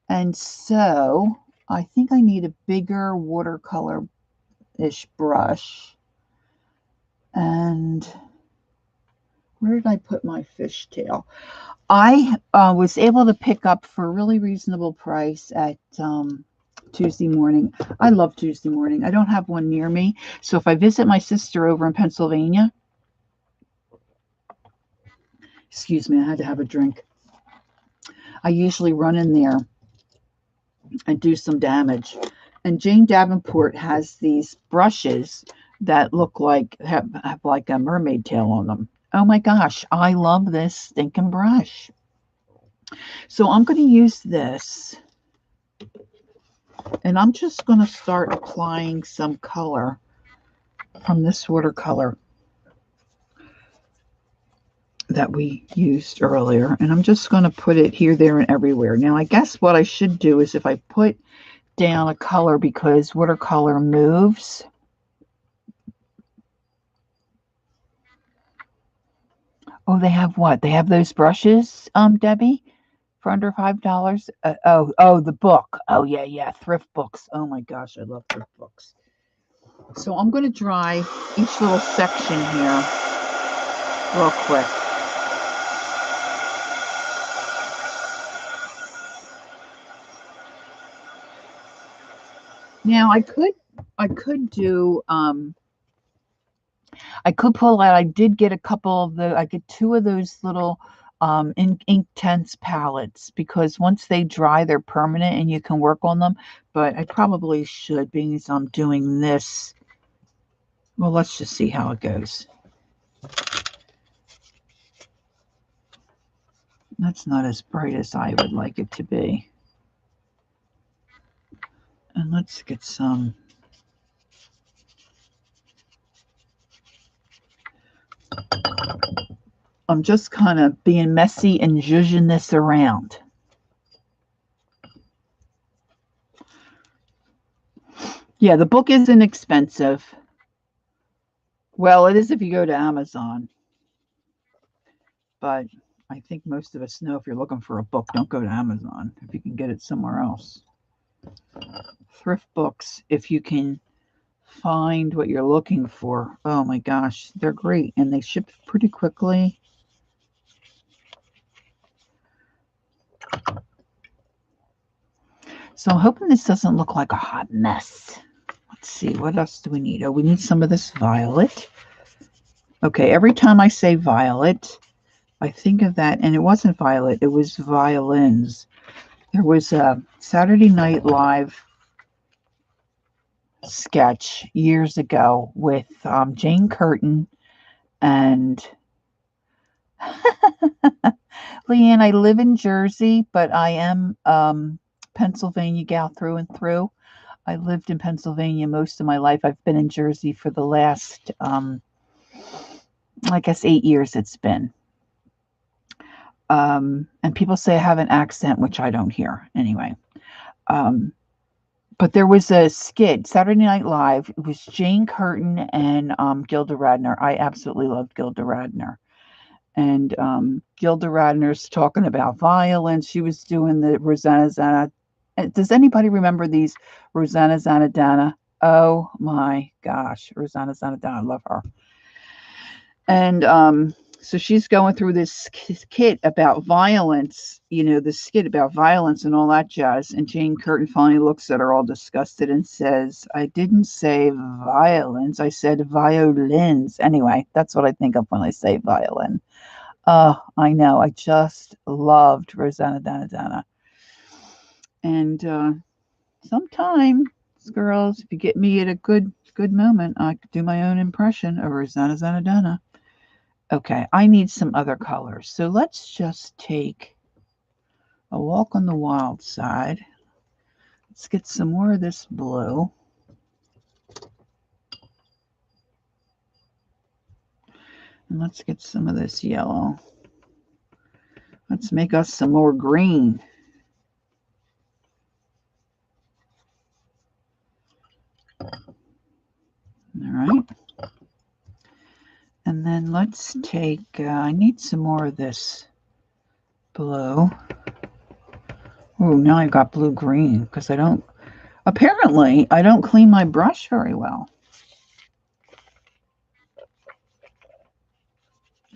And so I think I need a bigger watercolor-ish brush. And where did I put my fishtail? I was able to pick up for a really reasonable price at Tuesday Morning. I love Tuesday Morning. I don't have one near me. So if I visit my sister over in Pennsylvania, excuse me, I had to have a drink. I usually run in there and do some damage. And Jane Davenport has these brushes that look like, have like a mermaid tail on them. Oh my gosh, I love this stinking brush. So I'm going to use this. And I'm just going to start applying some color from this watercolor that we used earlier. And I'm just going to put it here, there, and everywhere. Now, I guess what I should do is if I put down a color, because watercolor moves, oh, they have what? They have those brushes, Debbie, for under $5. Oh, the book. Oh, yeah, thrift books. Oh my gosh, I love thrift books. So I'm going to dry each little section here real quick. Now I could do I could pull out. I did get a couple of I get two of those little Inktense palettes, because once they dry, they're permanent and you can work on them. But I probably should, being as I'm doing this. Well, let's just see how it goes. That's not as bright as I would like it to be. And let's get some. I'm just kind of being messy and zhuzhing this around. Yeah, the book isn't expensive. Well, it is if you go to Amazon. But I think most of us know if you're looking for a book, don't go to Amazon if you can get it somewhere else. Thrift books, if you can find what you're looking for, oh my gosh, they're great. And they ship pretty quickly. So I'm hoping this doesn't look like a hot mess. Let's see, what else do we need? Oh, we need some of this violet. Okay, every time I say violet, I think of that, and it wasn't violet, it was violins. There was a Saturday Night Live sketch years ago with Jane Curtin and Leanne. I live in Jersey, but I am Pennsylvania gal through and through. I lived in Pennsylvania most of my life. I've been in Jersey for the last, I guess, 8 years it's been. And people say I have an accent, which I don't hear anyway. But there was a skit, Saturday Night Live. It was Jane Curtin and Gilda Radner. I absolutely loved Gilda Radner. And Gilda Radner's talking about violence. She was doing the Rosanna Zana. Does anybody remember these Rosanna Zanadana? Oh my gosh, Rosanna Zanadana. I love her. And so she's going through this skit about violence, the skit about violence and all that jazz. And Jane Curtin finally looks at her all disgusted and says, I didn't say violence, I said violins. Anyway, that's what I think of when I say violin. I know, I just loved Rosanna Danadana. And sometimes, girls, if you get me at a good moment, I could do my own impression of Rosanna Zanadana. Okay, I need some other colors. So let's just take a walk on the wild side. Let's get some more of this blue. And let's get some of this yellow. Let's make us some more green. All right. And then let's take, I need some more of this blue. Oh, now I've got blue-green because apparently I don't clean my brush very well.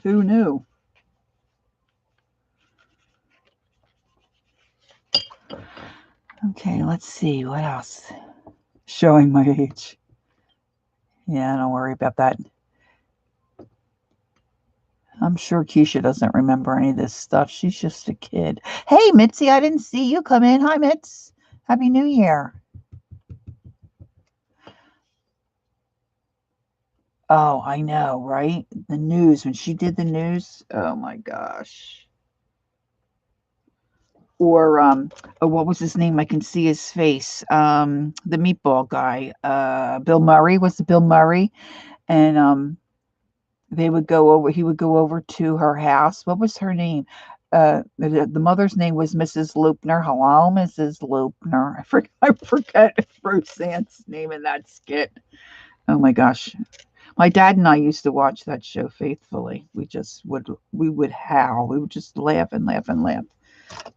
Who knew? Okay, let's see. What else? Showing my age. Yeah, don't worry about that. I'm sure Keisha doesn't remember any of this stuff. She's just a kid. Hey, Mitzi, I didn't see you come in. Hi, Mitz. Happy New Year. Oh, I know, right? The news. When she did the news, oh my gosh. Or oh, what was his name? I can see his face. The meatball guy. Bill Murray. Was it Bill Murray? And they would go over, he would go over to her house. What was her name? The mother's name was Mrs. Loopner. Hello, Mrs. Loopner. I forget Roseanne's name in that skit. Oh my gosh. My dad and I used to watch that show faithfully. We would howl. We would just laugh and laugh and laugh.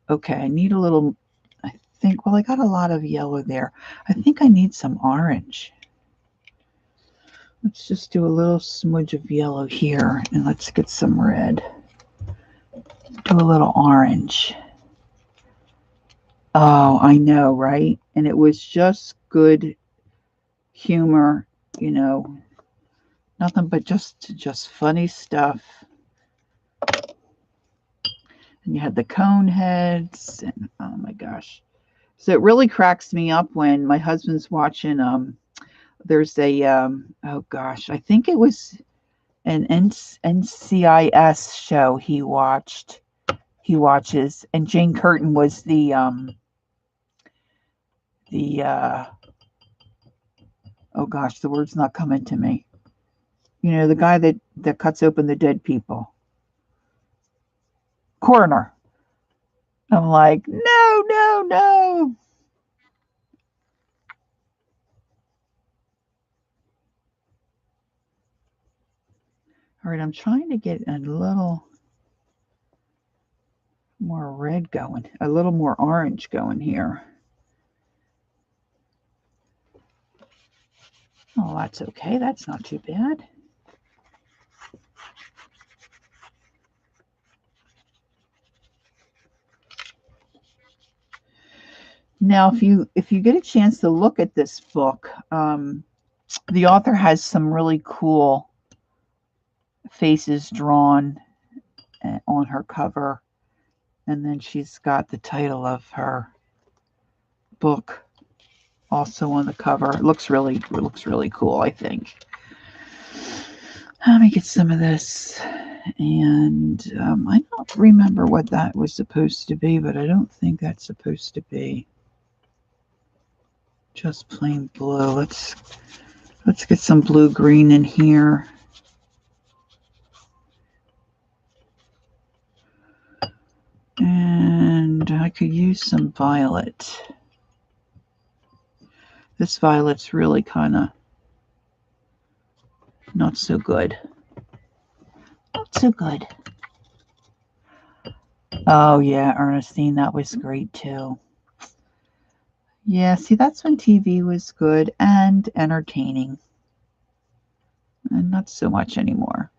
Okay, I need a little, I think, well, I got a lot of yellow there. I think I need some orange. Let's just do a little smudge of yellow here, and let's get some red. Do a little orange. Oh, I know, right? And it was just good humor, you know, nothing but just funny stuff. And you had the cone heads, and oh my gosh. So it really cracks me up when my husband's watching, there's a, oh gosh, I think it was an NCIS show he watches, and Jane Curtin was the oh gosh, the word's not coming to me. You know, the guy that cuts open the dead people. Coroner. I'm like, no, no, no. All right, I'm trying to get a little more red going, a little more orange going here. Oh, that's okay. That's not too bad. Now, if you get a chance to look at this book, the author has some really cool faces drawn on her cover, and then she's got the title of her book also on the cover. It looks really cool, I think. Let me get some of this, and I don't remember what that was supposed to be, but I don't think that's supposed to be just plain blue. Let's get some blue green in here. And I could use some violet. This violet's really kind of not so good. Not so good. Oh yeah, Ernestine, that was great too. Yeah, see, that's when TV was good and entertaining. And not so much anymore.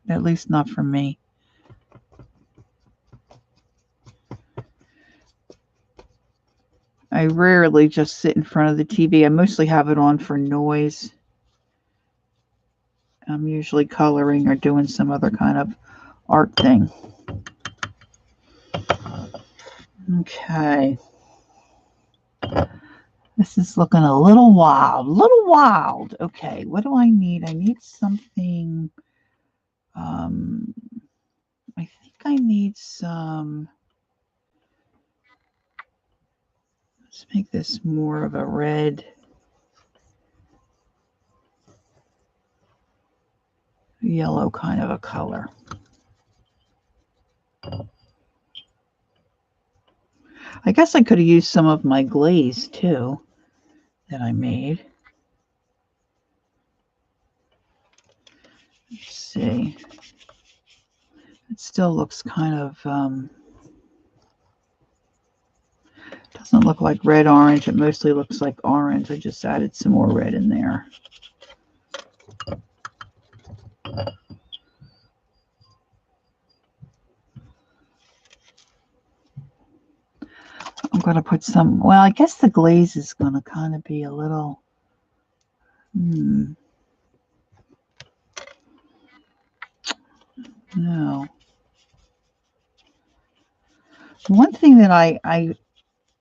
At least not for me. I rarely just sit in front of the TV. I mostly have it on for noise. I'm usually coloring or doing some other kind of art thing. Okay. This is looking a little wild. Okay, what do I need? I need something. I think I need some. Let's make this more of a red. Yellow kind of a color. I guess I could have used some of my glaze too that I made. Let's see. It still looks kind of, doesn't look like red orange. It mostly looks like orange. I just added some more red in there. I'm going to put some, well, I guess the glaze is going to kind of be a little, no. One thing that I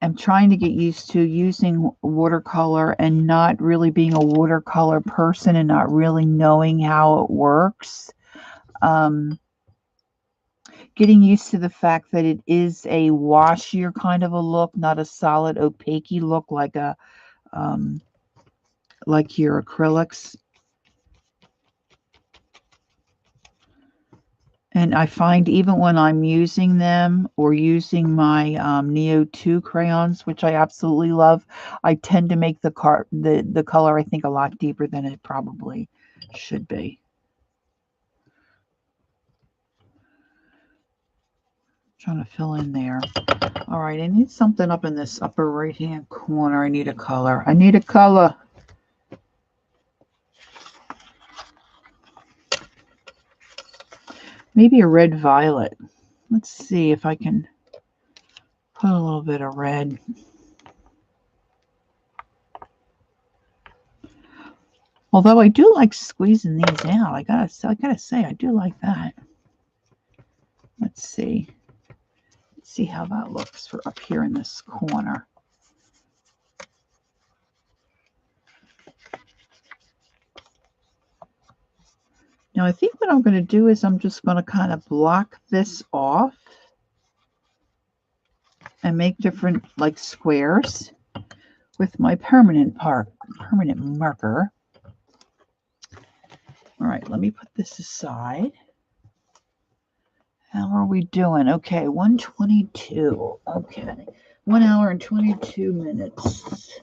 am trying to get used to using watercolor and not really being a watercolor person and not really knowing how it works. Getting used to the fact that it is a washier kind of a look, not a solid opaque look like a like your acrylics. And I find even when I'm using them or using my Neo 2 crayons, which I absolutely love, I tend to make the color, I think, a lot deeper than it probably should be. Trying to fill in there. All right, I need something up in this upper right-hand corner. I need a color. I need a color. Maybe a red violet. Let's see if I can put a little bit of red. Although I do like squeezing these out. I gotta say, I do like that. Let's see. Let's see how that looks for up here in this corner. Now I think what I'm going to do is I'm just going to kind of block this off and make different like squares with my permanent marker. All right, let me put this aside. How are we doing? Okay, 1:22. Okay, 1 hour and 22 minutes.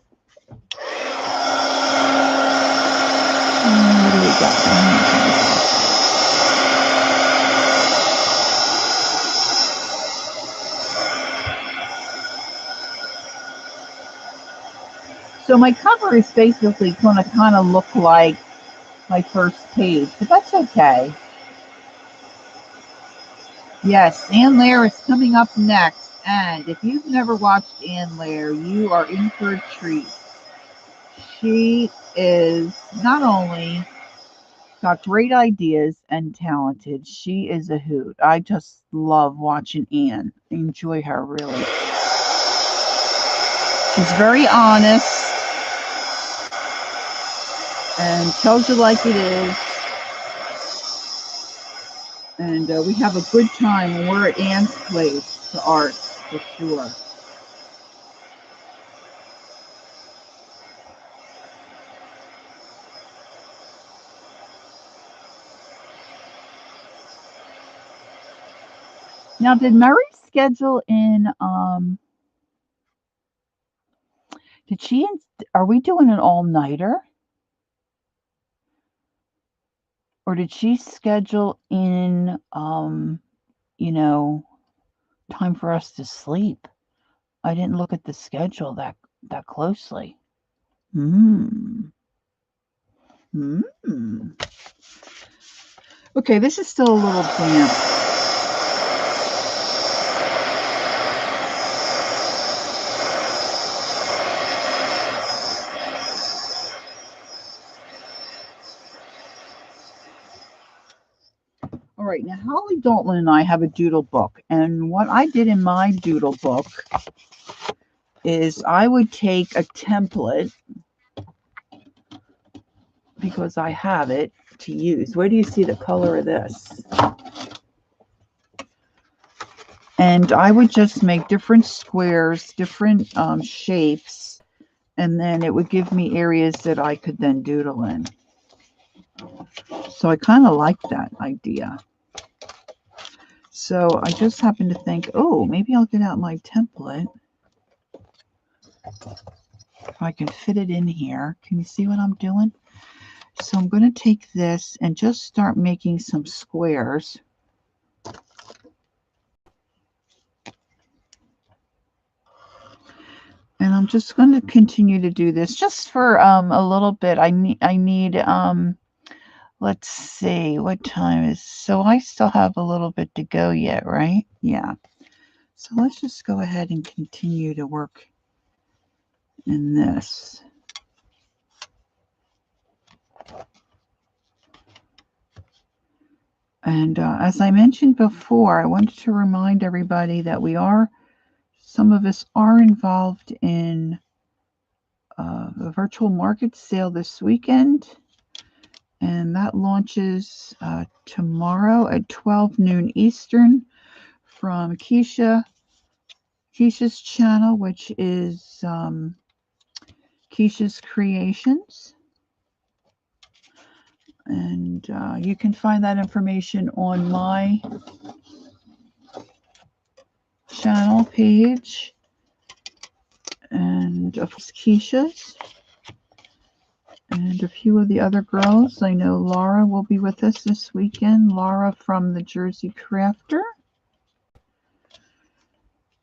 What do we got? So my cover is basically going to kind of look like my first page, but that's okay. Yes, Lahr is coming up next, and if you've never watched Lahr, you are in for a treat. She is not only got great ideas and talented, she is a hoot. I just love watching Ann. I enjoy her, really. She's very honest and tells you like it is. And we have a good time when we're at Ann's place to art, for sure. Now, did Meri schedule in, are we doing an all-nighter? Or did she schedule in, you know, time for us to sleep? I didn't look at the schedule that closely. Okay, this is still a little damp. All right, now Holly Dalton and I have a doodle book, and what I did in my doodle book is I would take a template, because I have it to use. Where do you see the color of this? And I would just make different squares, different shapes, and then it would give me areas that I could then doodle in. So I kind of like that idea. So I just happened to think, oh, maybe I'll get out my template. If I can fit it in here. Can you see what I'm doing? So I'm going to take this and just start making some squares. And I'm just going to continue to do this just for a little bit. I need let's see, what time is, so I still have a little bit to go yet, right? Yeah. So let's just go ahead and continue to work in this. And as I mentioned before, I wanted to remind everybody that some of us are involved in the virtual market sale this weekend. And that launches tomorrow at 12 noon Eastern from Keisha's channel, which is Keisha's Creations. And you can find that information on my channel page. And of course, Keisha's. And a few of the other girls. I know Laura will be with us this weekend. Laura from the Jersey Crafter.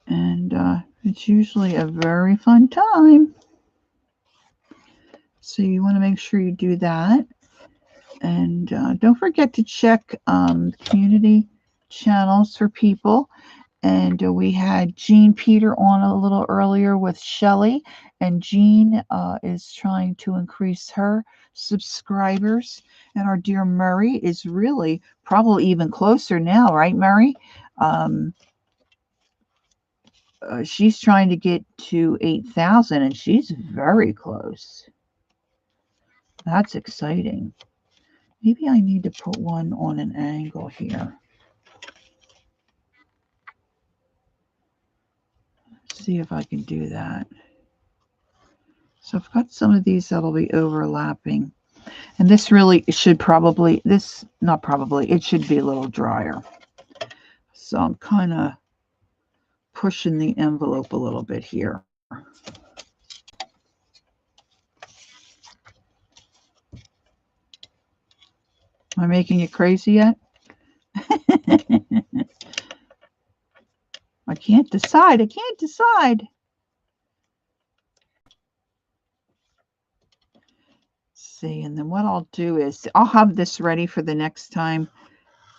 And it's usually a very fun time. So you want to make sure you do that. And don't forget to check community channels for people. And we had Jean Peter on a little earlier with Shelley. And Jean is trying to increase her subscribers. And our dear Meri is really probably even closer now, right, Meri? She's trying to get to 8,000, and she's very close. That's exciting. Maybe I need to put one on an angle here. Let's see if I can do that. So I've got some of these that'll be overlapping. And this really should probably, it should be a little drier. So I'm kind of pushing the envelope a little bit here. Am I making it crazy yet? I can't decide. See, and then what I'll do is I'll have this ready for the next time.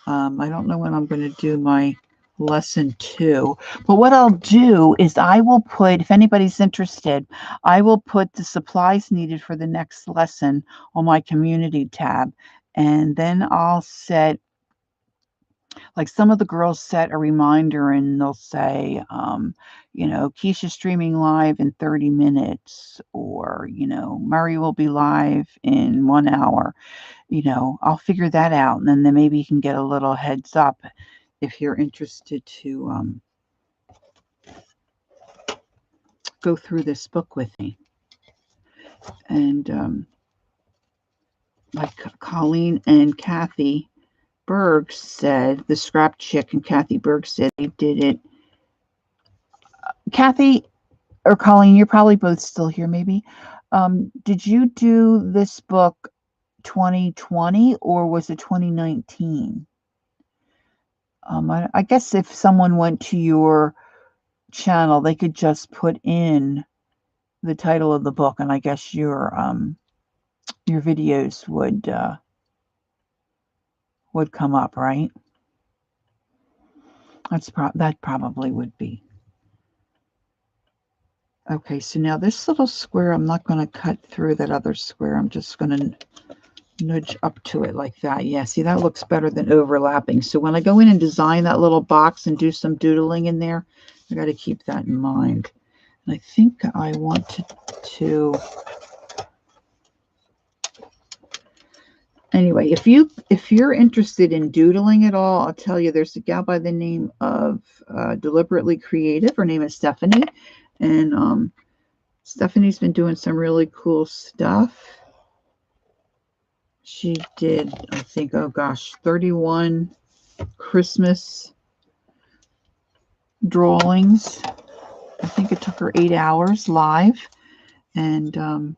I don't know when I'm going to do my lesson 2, but what I'll do is I will put, if anybody's interested, I will put the supplies needed for the next lesson on my community tab, and then I'll set, like some of the girls set a reminder and they'll say, you know, Keisha's streaming live in 30 minutes, or, you know, Meri will be live in 1 hour. You know, I'll figure that out, and then maybe you can get a little heads up if you're interested to go through this book with me. And like Colleen and Kathy Berg said, the Scrapchic and Kathy Berg said they did it. Kathy or Colleen, you're probably both still here maybe. Did you do this book 2020 or was it 2019? I guess if someone went to your channel, they could just put in the title of the book, and I guess your videos would come up, right? That probably would be. Okay, so now this little square, I'm not going to cut through that other square. I'm just going to nudge up to it like that. Yeah, see, that looks better than overlapping. So when I go in and design that little box and do some doodling in there, I got to keep that in mind. And I think I want to anyway, if you're interested in doodling at all, I'll tell you, there's a gal by the name of Deliberately Creative. Her name is Stephanie, and Stephanie's been doing some really cool stuff. She did, I think, oh gosh, 31 Christmas drawings. I think it took her 8 hours live, and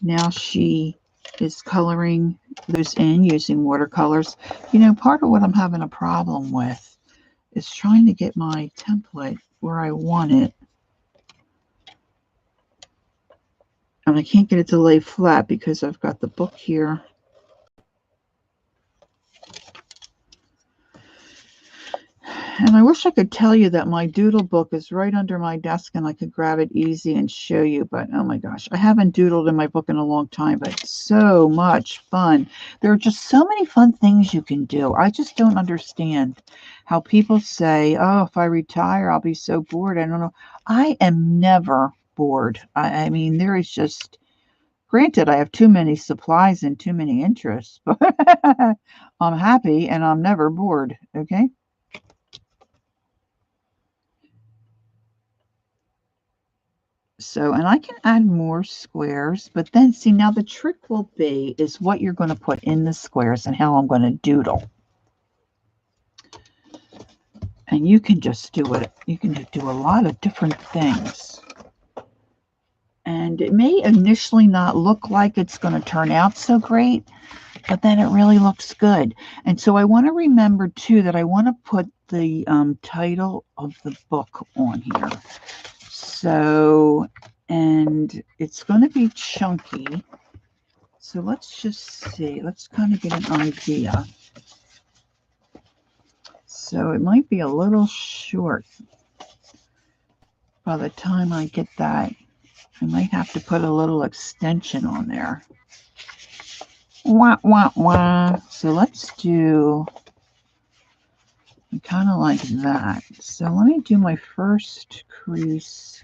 now she is coloring those in using watercolors. You know, part of what I'm having a problem with is trying to get my template where I want it. And I can't get it to lay flat because I've got the book here. And I wish I could tell you that my doodle book is right under my desk and I could grab it easy and show you, but oh my gosh, I haven't doodled in my book in a long time, but it's so much fun. There are just so many fun things you can do. I just don't understand how people say, oh, if I retire, I'll be so bored. I don't know. I am never bored. I mean, there is just, granted, I have too many supplies and too many interests, but I'm happy and I'm never bored, okay? So, and I can add more squares, but then see, now the trick will be is what you're going to put in the squares and how I'm going to doodle. And you can just do it. You can do a lot of different things. And it may initially not look like it's going to turn out so great, but then it really looks good. And so I want to remember too that I want to put the title of the book on here. So, and it's going to be chunky. So let's just see. Let's kind of get an idea. So it might be a little short by the time I get that. I might have to put a little extension on there. Wah, wah, wah. So let's do kind of like that. So let me do my first crease.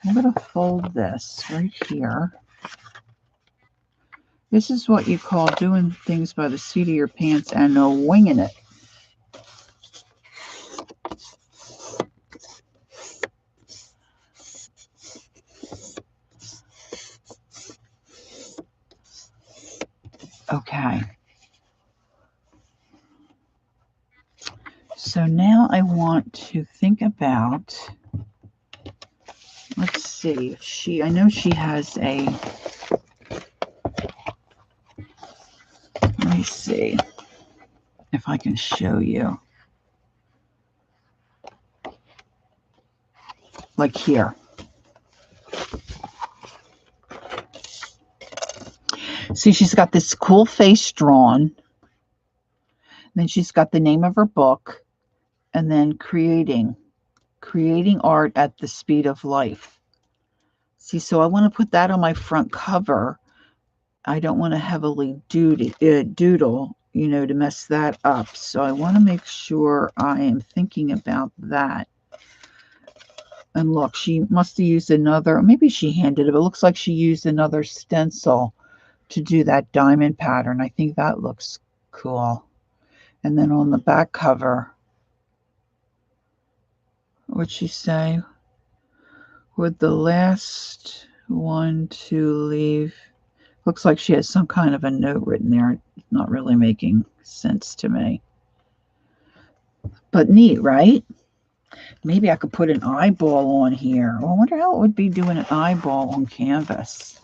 I'm going to fold this right here. This is what you call doing things by the seat of your pants and winging it. Okay. So now I want to think about, let's see, I know she has a, let me see if I can show you. Like here. See, she's got this cool face drawn. Then she's got the name of her book. And then creating art at the speed of life. See, so I want to put that on my front cover. I don't want to heavily doodle, you know, to mess that up. So I want to make sure I am thinking about that. And look, she must have used another, maybe she handed it, but it looks like she used another stencil to do that diamond pattern. I think that looks cool. And then on the back cover, what'd she say? Would the last one to leave? Looks like she has some kind of a note written there. It's not really making sense to me. But neat, right? Maybe I could put an eyeball on here. I wonder how it would be doing an eyeball on canvas.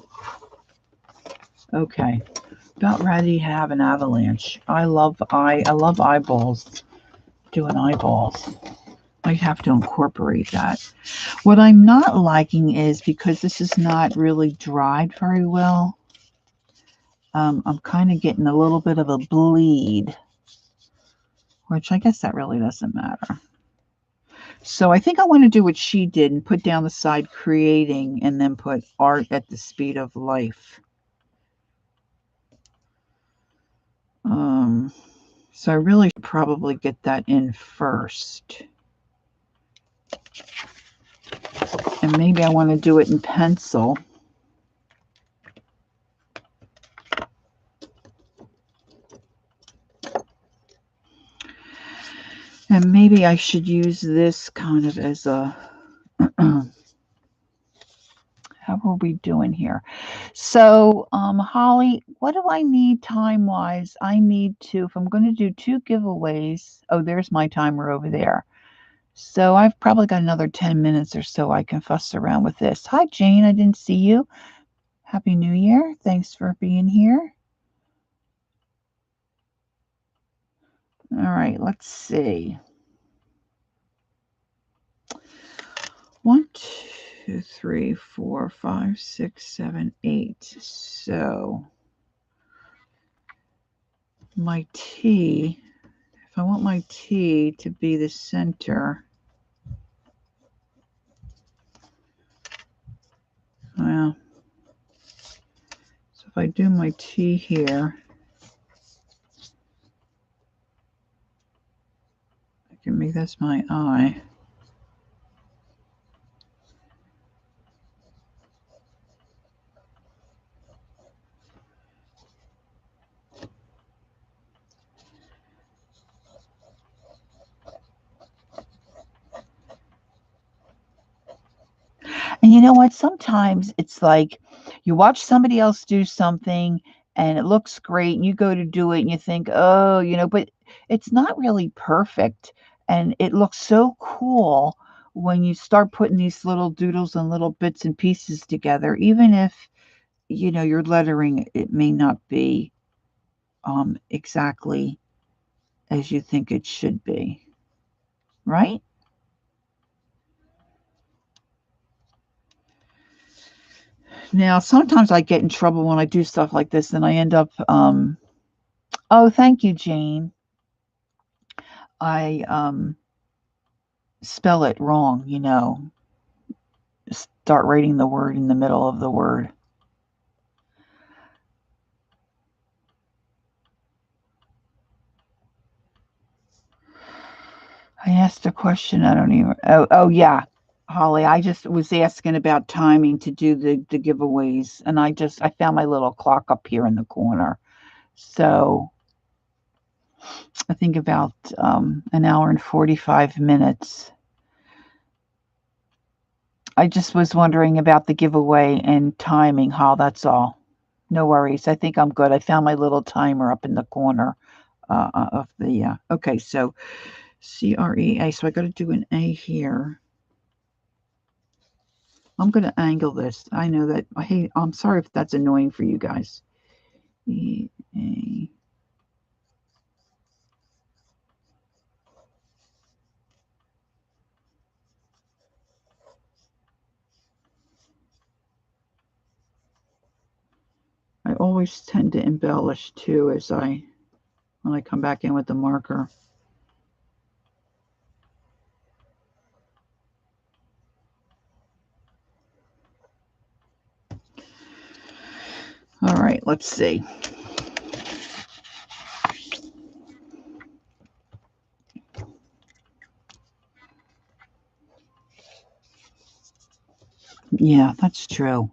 Okay, about ready to have an avalanche. I love eyeballs. Doing eyeballs. Might have to incorporate that. What I'm not liking is, because this is not really dried very well, I'm kind of getting a little bit of a bleed, which I guess that really doesn't matter. So I think I want to do what she did and put down the side creating and then put art at the speed of life. So I really should probably get that in first. And maybe I want to do it in pencil. And maybe I should use this kind of as a, how are we doing here? So, Holly, what do I need time-wise? I need to, if I'm going to do 2 giveaways, oh, there's my timer over there. So I've probably got another 10 minutes or so I can fuss around with this. Hi, Jane. I didn't see you. Happy New Year. Thanks for being here. All right, let's see. 1, 2, 3, 4, 5, 6, 7, 8. So my T, if I want my T to be the center, well, so if I do my T here, I can make this my I. And you know what? Sometimes it's like you watch somebody else do something and it looks great and you go to do it and you think, oh, but it's not really perfect. And it looks so cool when you start putting these little doodles and little bits and pieces together, even if, your lettering, it may not be exactly as you think it should be. Right? Now, sometimes I get in trouble when I do stuff like this and I end up, oh, thank you, Jane. I spell it wrong, start writing the word in the middle of the word. I asked a question. I don't even, oh yeah, Holly, I just was asking about timing to do the giveaways. And I found my little clock up here in the corner. So I think about an hour and 45 minutes. I just was wondering about the giveaway and timing, Hal, that's all. No worries. I think I'm good. I found my little timer up in the corner of the, okay, so CREA. So I got to do an A here. I'm going to angle this. I know that, hey, I'm sorry if that's annoying for you guys. E-A. I always tend to embellish too when I come back in with the marker. All right, let's see. Yeah, that's true.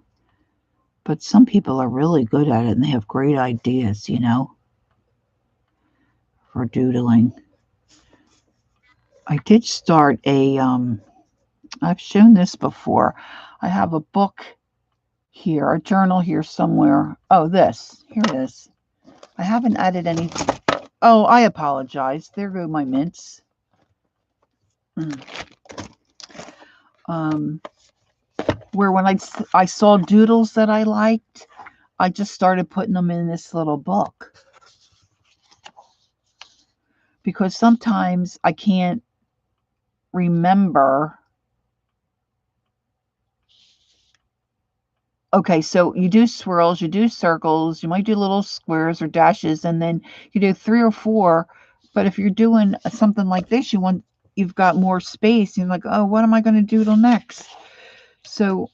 But some people are really good at it and they have great ideas, for doodling. I did start I've shown this before. I have a book here, a journal here somewhere. Oh, this. Here it is. I haven't added any. Oh, I apologize. There go my mints. Where when I saw doodles that I liked, I just started putting them in this little book. Because sometimes I can't remember. Okay, so you do swirls, you do circles, you might do little squares or dashes, and then you do 3 or 4. But if you're doing something like this, you've got more space. You're like, oh, what am I going to doodle next? So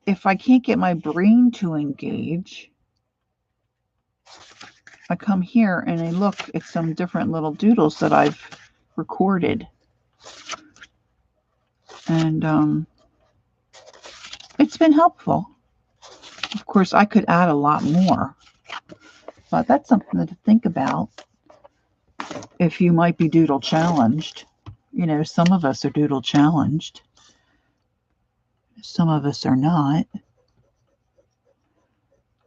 if I can't get my brain to engage, I come here and I look at some different little doodles that I've recorded. And it's been helpful. Of course, I could add a lot more, but that's something to think about. if you might be doodle challenged. You know, some of us are doodle challenged. Some of us are not.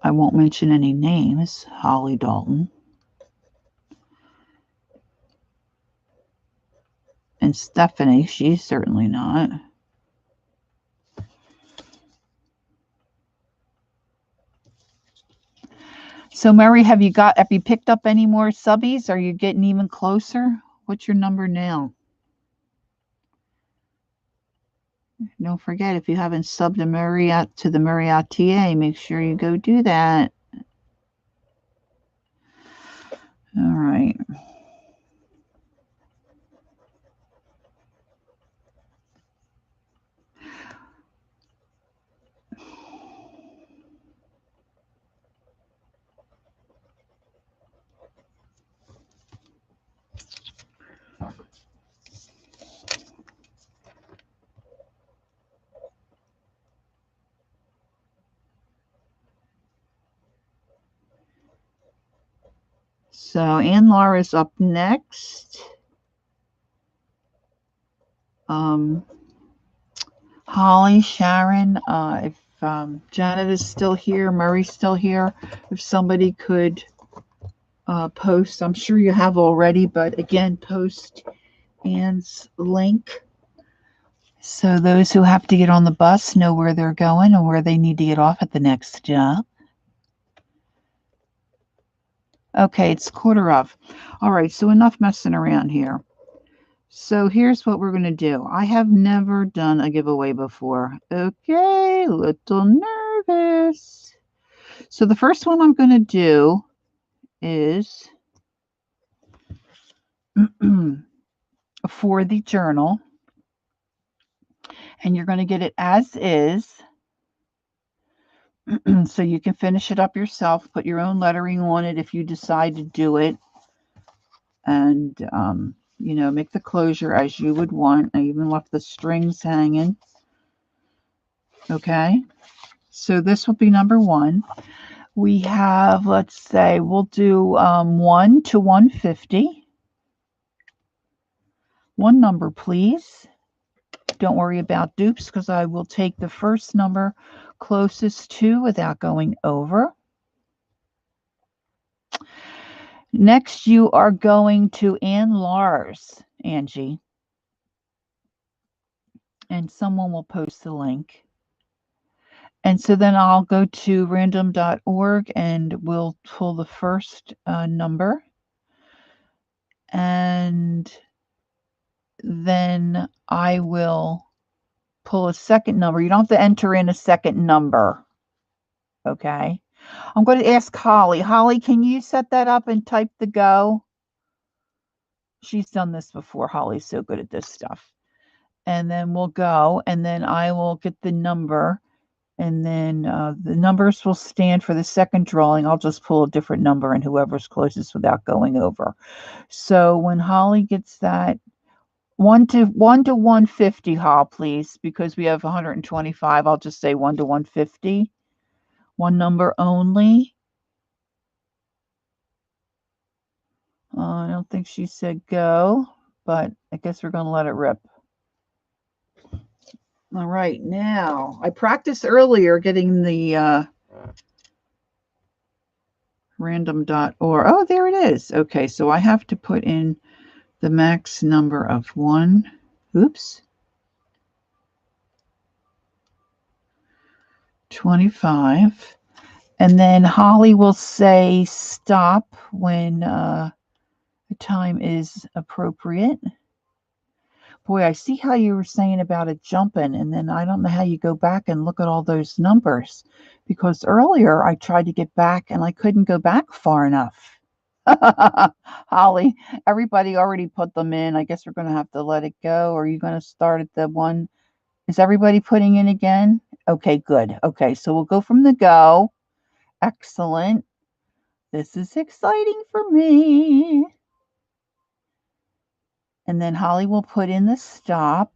I won't mention any names. Holly Dalton. And Stephanie, she's certainly not. So Meri, have you picked up any more subbies? Are you getting even closer? What's your number now? Don't forget, if you haven't subbed to the Meri Atelier, make sure you go do that. All right. So Lahr is up next. Holly, Sharon, if Janet is still here, Meri's still here, if somebody could post, I'm sure you have already, but again, post Anne's link so those who have to get on the bus know where they're going and where they need to get off at the next stop. Okay, it's 1:15. All right, so enough messing around here. So here's what we're going to do. I have never done a giveaway before. Okay, a little nervous. So the first one I'm going to do is for the journal. And you're going to get it as is. So you can finish it up yourself, put your own lettering on it if you decide to do it. And, you know, make the closure as you would want. I even left the strings hanging. Okay. So this will be number 1. We have, let's say, we'll do 1 to 150. One number, please. Don't worry about dupes because I will take the first number closest to without going over. Next, you are going to Lahr's, Angie. And someone will post the link. And so then I'll go to random.org and we'll pull the first number. And then I will pull a second number. You don't have to enter in a second number. Okay. I'm going to ask Holly. Holly, can you set that up and type the go? She's done this before. Holly's so good at this stuff. And then we'll go, and then I will get the number, and then the numbers will stand for the second drawing. I'll just pull a different number and whoever's closest without going over. So when Holly gets that, 1 to 150, Hol, please, because we have 125. I'll just say 1 to 150. One number only. I don't think she said go, but I guess we're going to let it rip. All right, now I practiced earlier getting the random.org. Oh, there it is. Okay, so I have to put in the max number of 1. Oops. 25. And then Holly will say stop when the time is appropriate. Boy, I see how you were saying about it jumping, and then I don't know how you go back and look at all those numbers, because earlier I tried to get back and I couldn't go back far enough. Holly, everybody already put them in. I guess we're going to have to let it go. Or are you going to start at the one? Is everybody putting in again? Okay, good. Okay, so we'll go from the go. Excellent. This is exciting for me. And then Holly will put in the stop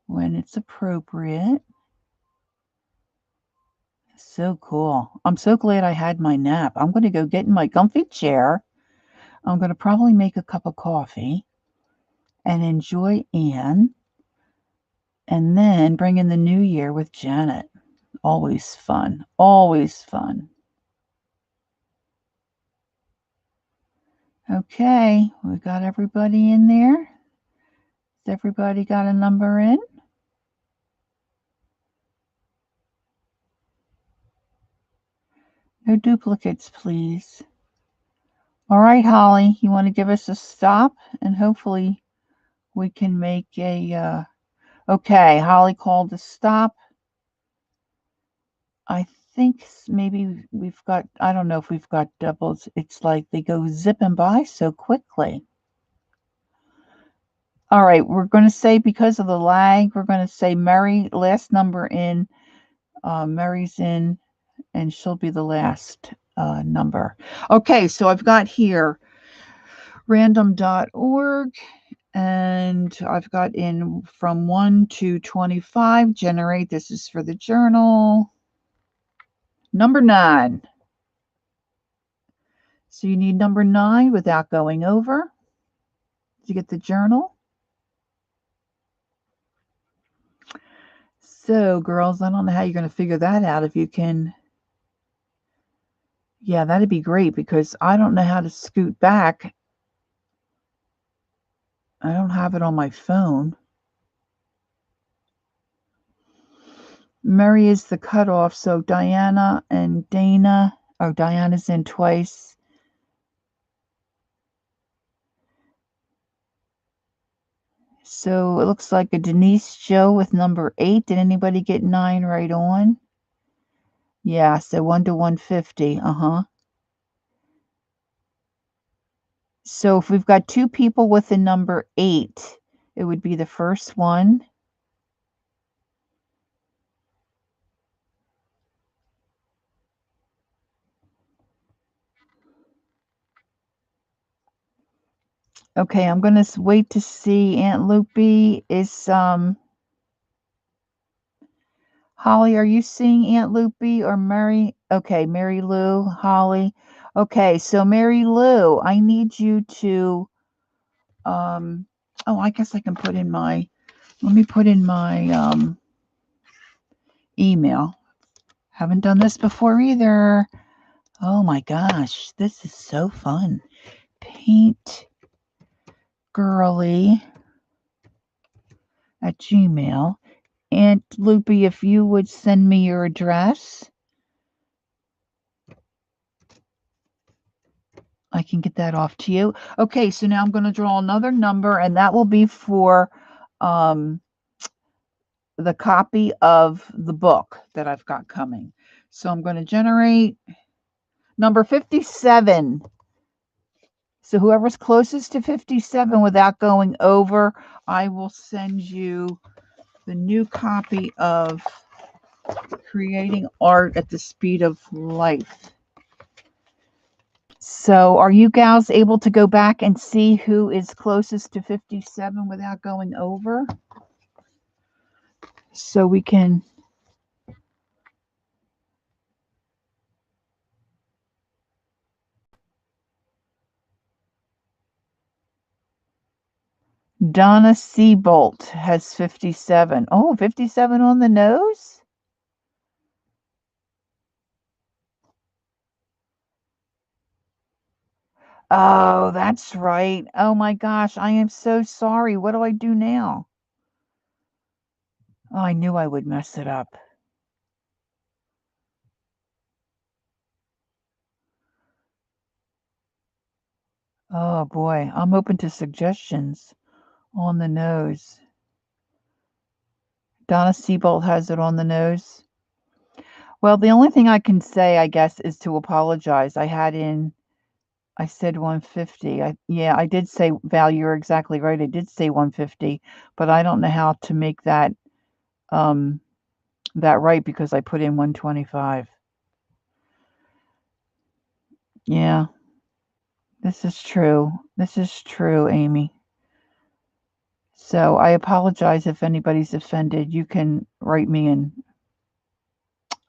when it's appropriate. So cool. I'm so glad I had my nap. I'm going to go get in my comfy chair. I'm going to probably make a cup of coffee and enjoy Anne, and then bring in the new year with Janet. Always fun. Always fun. Okay, we got everybody in there. Has everybody got a number in? No duplicates, please. All right, Holly, you want to give us a stop, and hopefully we can make a, okay, Holly called a stop. I think maybe we've got, I don't know if we've got doubles. It's like they go zipping by so quickly. All right, we're going to say, because of the lag, we're going to say Meri, last number in. Meri's in, and she'll be the last number. Okay, so I've got here random.org, and I've got in from 1 to 25. Generate. This is for the journal. Number 9. So you need number 9 without going over to get the journal. So, girls, I don't know how you're going to figure that out. If you can, yeah, that'd be great, because I don't know how to scoot back. I don't have it on my phone. Meri is the cutoff, so Diana and Dana, oh, Diana's in twice. So it looks like a Denise Joe with number 8. Did anybody get 9 right on? Yeah, so 1 to 150. So if we've got 2 people with the number 8, it would be the first one. Okay, I'm going to wait to see. Aunt Loopy is, Holly, are you seeing Aunt Loopy or Meri? Okay, Mary Lou, Holly. Okay, so Mary Lou, I need you to, oh, I guess I can put in my, let me put in my email. Haven't done this before either. Oh my gosh, this is so fun. Paintgirlee at Gmail. Aunt Loopy, if you would send me your address, I can get that off to you. Okay, so now I'm going to draw another number, and that will be for the copy of the book that I've got coming. So I'm going to generate number 57. So whoever's closest to 57 without going over, I will send you the new copy of Creating Art at the Speed of Life. So are you gals able to go back and see who is closest to 57 without going over? So we can... Donna Seabolt has 57. Oh, 57 on the nose? Oh, that's right. Oh my gosh, I am so sorry. What do I do now? Oh, I knew I would mess it up. Oh boy, I'm open to suggestions on the nose. Donna Seabolt has it on the nose. Well, the only thing I can say, I guess, is to apologize. I said 150. Yeah, I did say, Val, you're exactly right. I did say 150, but I don't know how to make that that right, because I put in 125. Yeah, this is true. This is true, Amy. So I apologize if anybody's offended. You can write me, and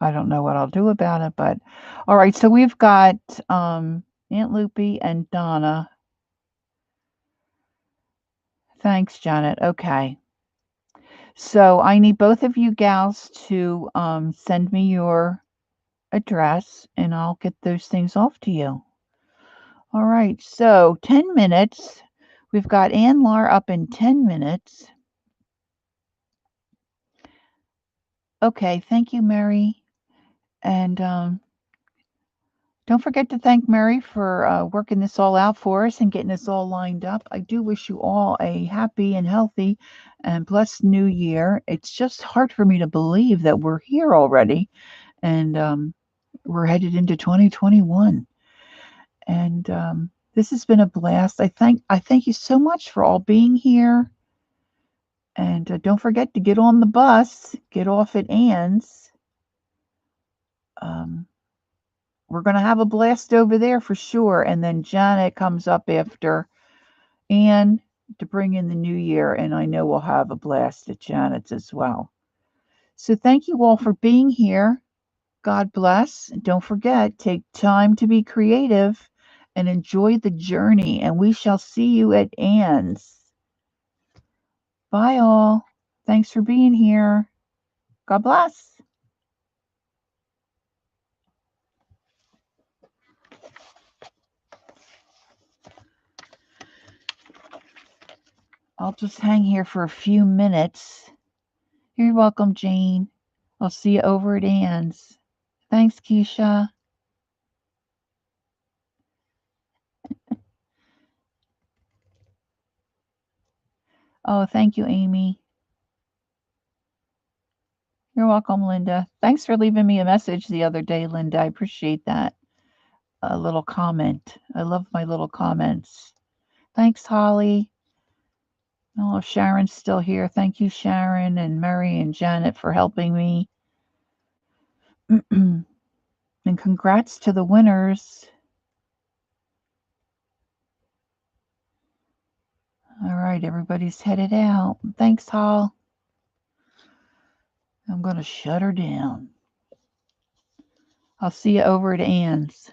I don't know what I'll do about it, but all right. So we've got Aunt Loopy and Donna Thanks, Janet. Okay. So I need both of you gals to send me your address and I'll get those things off to you. All right. So 10 minutes. We've got Lahr up in 10 minutes. Okay. Thank you, Meri. And don't forget to thank Meri for working this all out for us and getting this all lined up. I do wish you all a happy and healthy and blessed new year. It's just hard for me to believe that we're here already and we're headed into 2021. And this has been a blast. I thank you so much for all being here. And don't forget to get on the bus, get off at Ann's. We're going to have a blast over there for sure. And then Janet comes up after Ann to bring in the new year. And I know we'll have a blast at Janet's as well. So thank you all for being here. God bless. And don't forget, take time to be creative and enjoy the journey. And we shall see you at Ann's. Bye, all. Thanks for being here. God bless. I'll just hang here for a few minutes. You're welcome, Jane. I'll see you over at Ann's. Thanks, Keisha. Oh, thank you, Amy. You're welcome, Linda. Thanks for leaving me a message the other day, Linda. I appreciate that. A little comment. I love my little comments. Thanks, Holly. Oh, Sharon's still here. Thank you, Sharon and Meri and Janet for helping me. And congrats to the winners. All right, everybody's headed out. Thanks, Hall. I'm going to shut her down. I'll see you over at Ann's.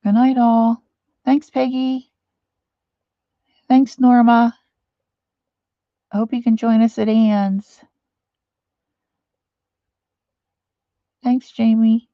Good night, all. Thanks, Peggy. Thanks, Norma. I hope you can join us at Ann's. Thanks, Jamie.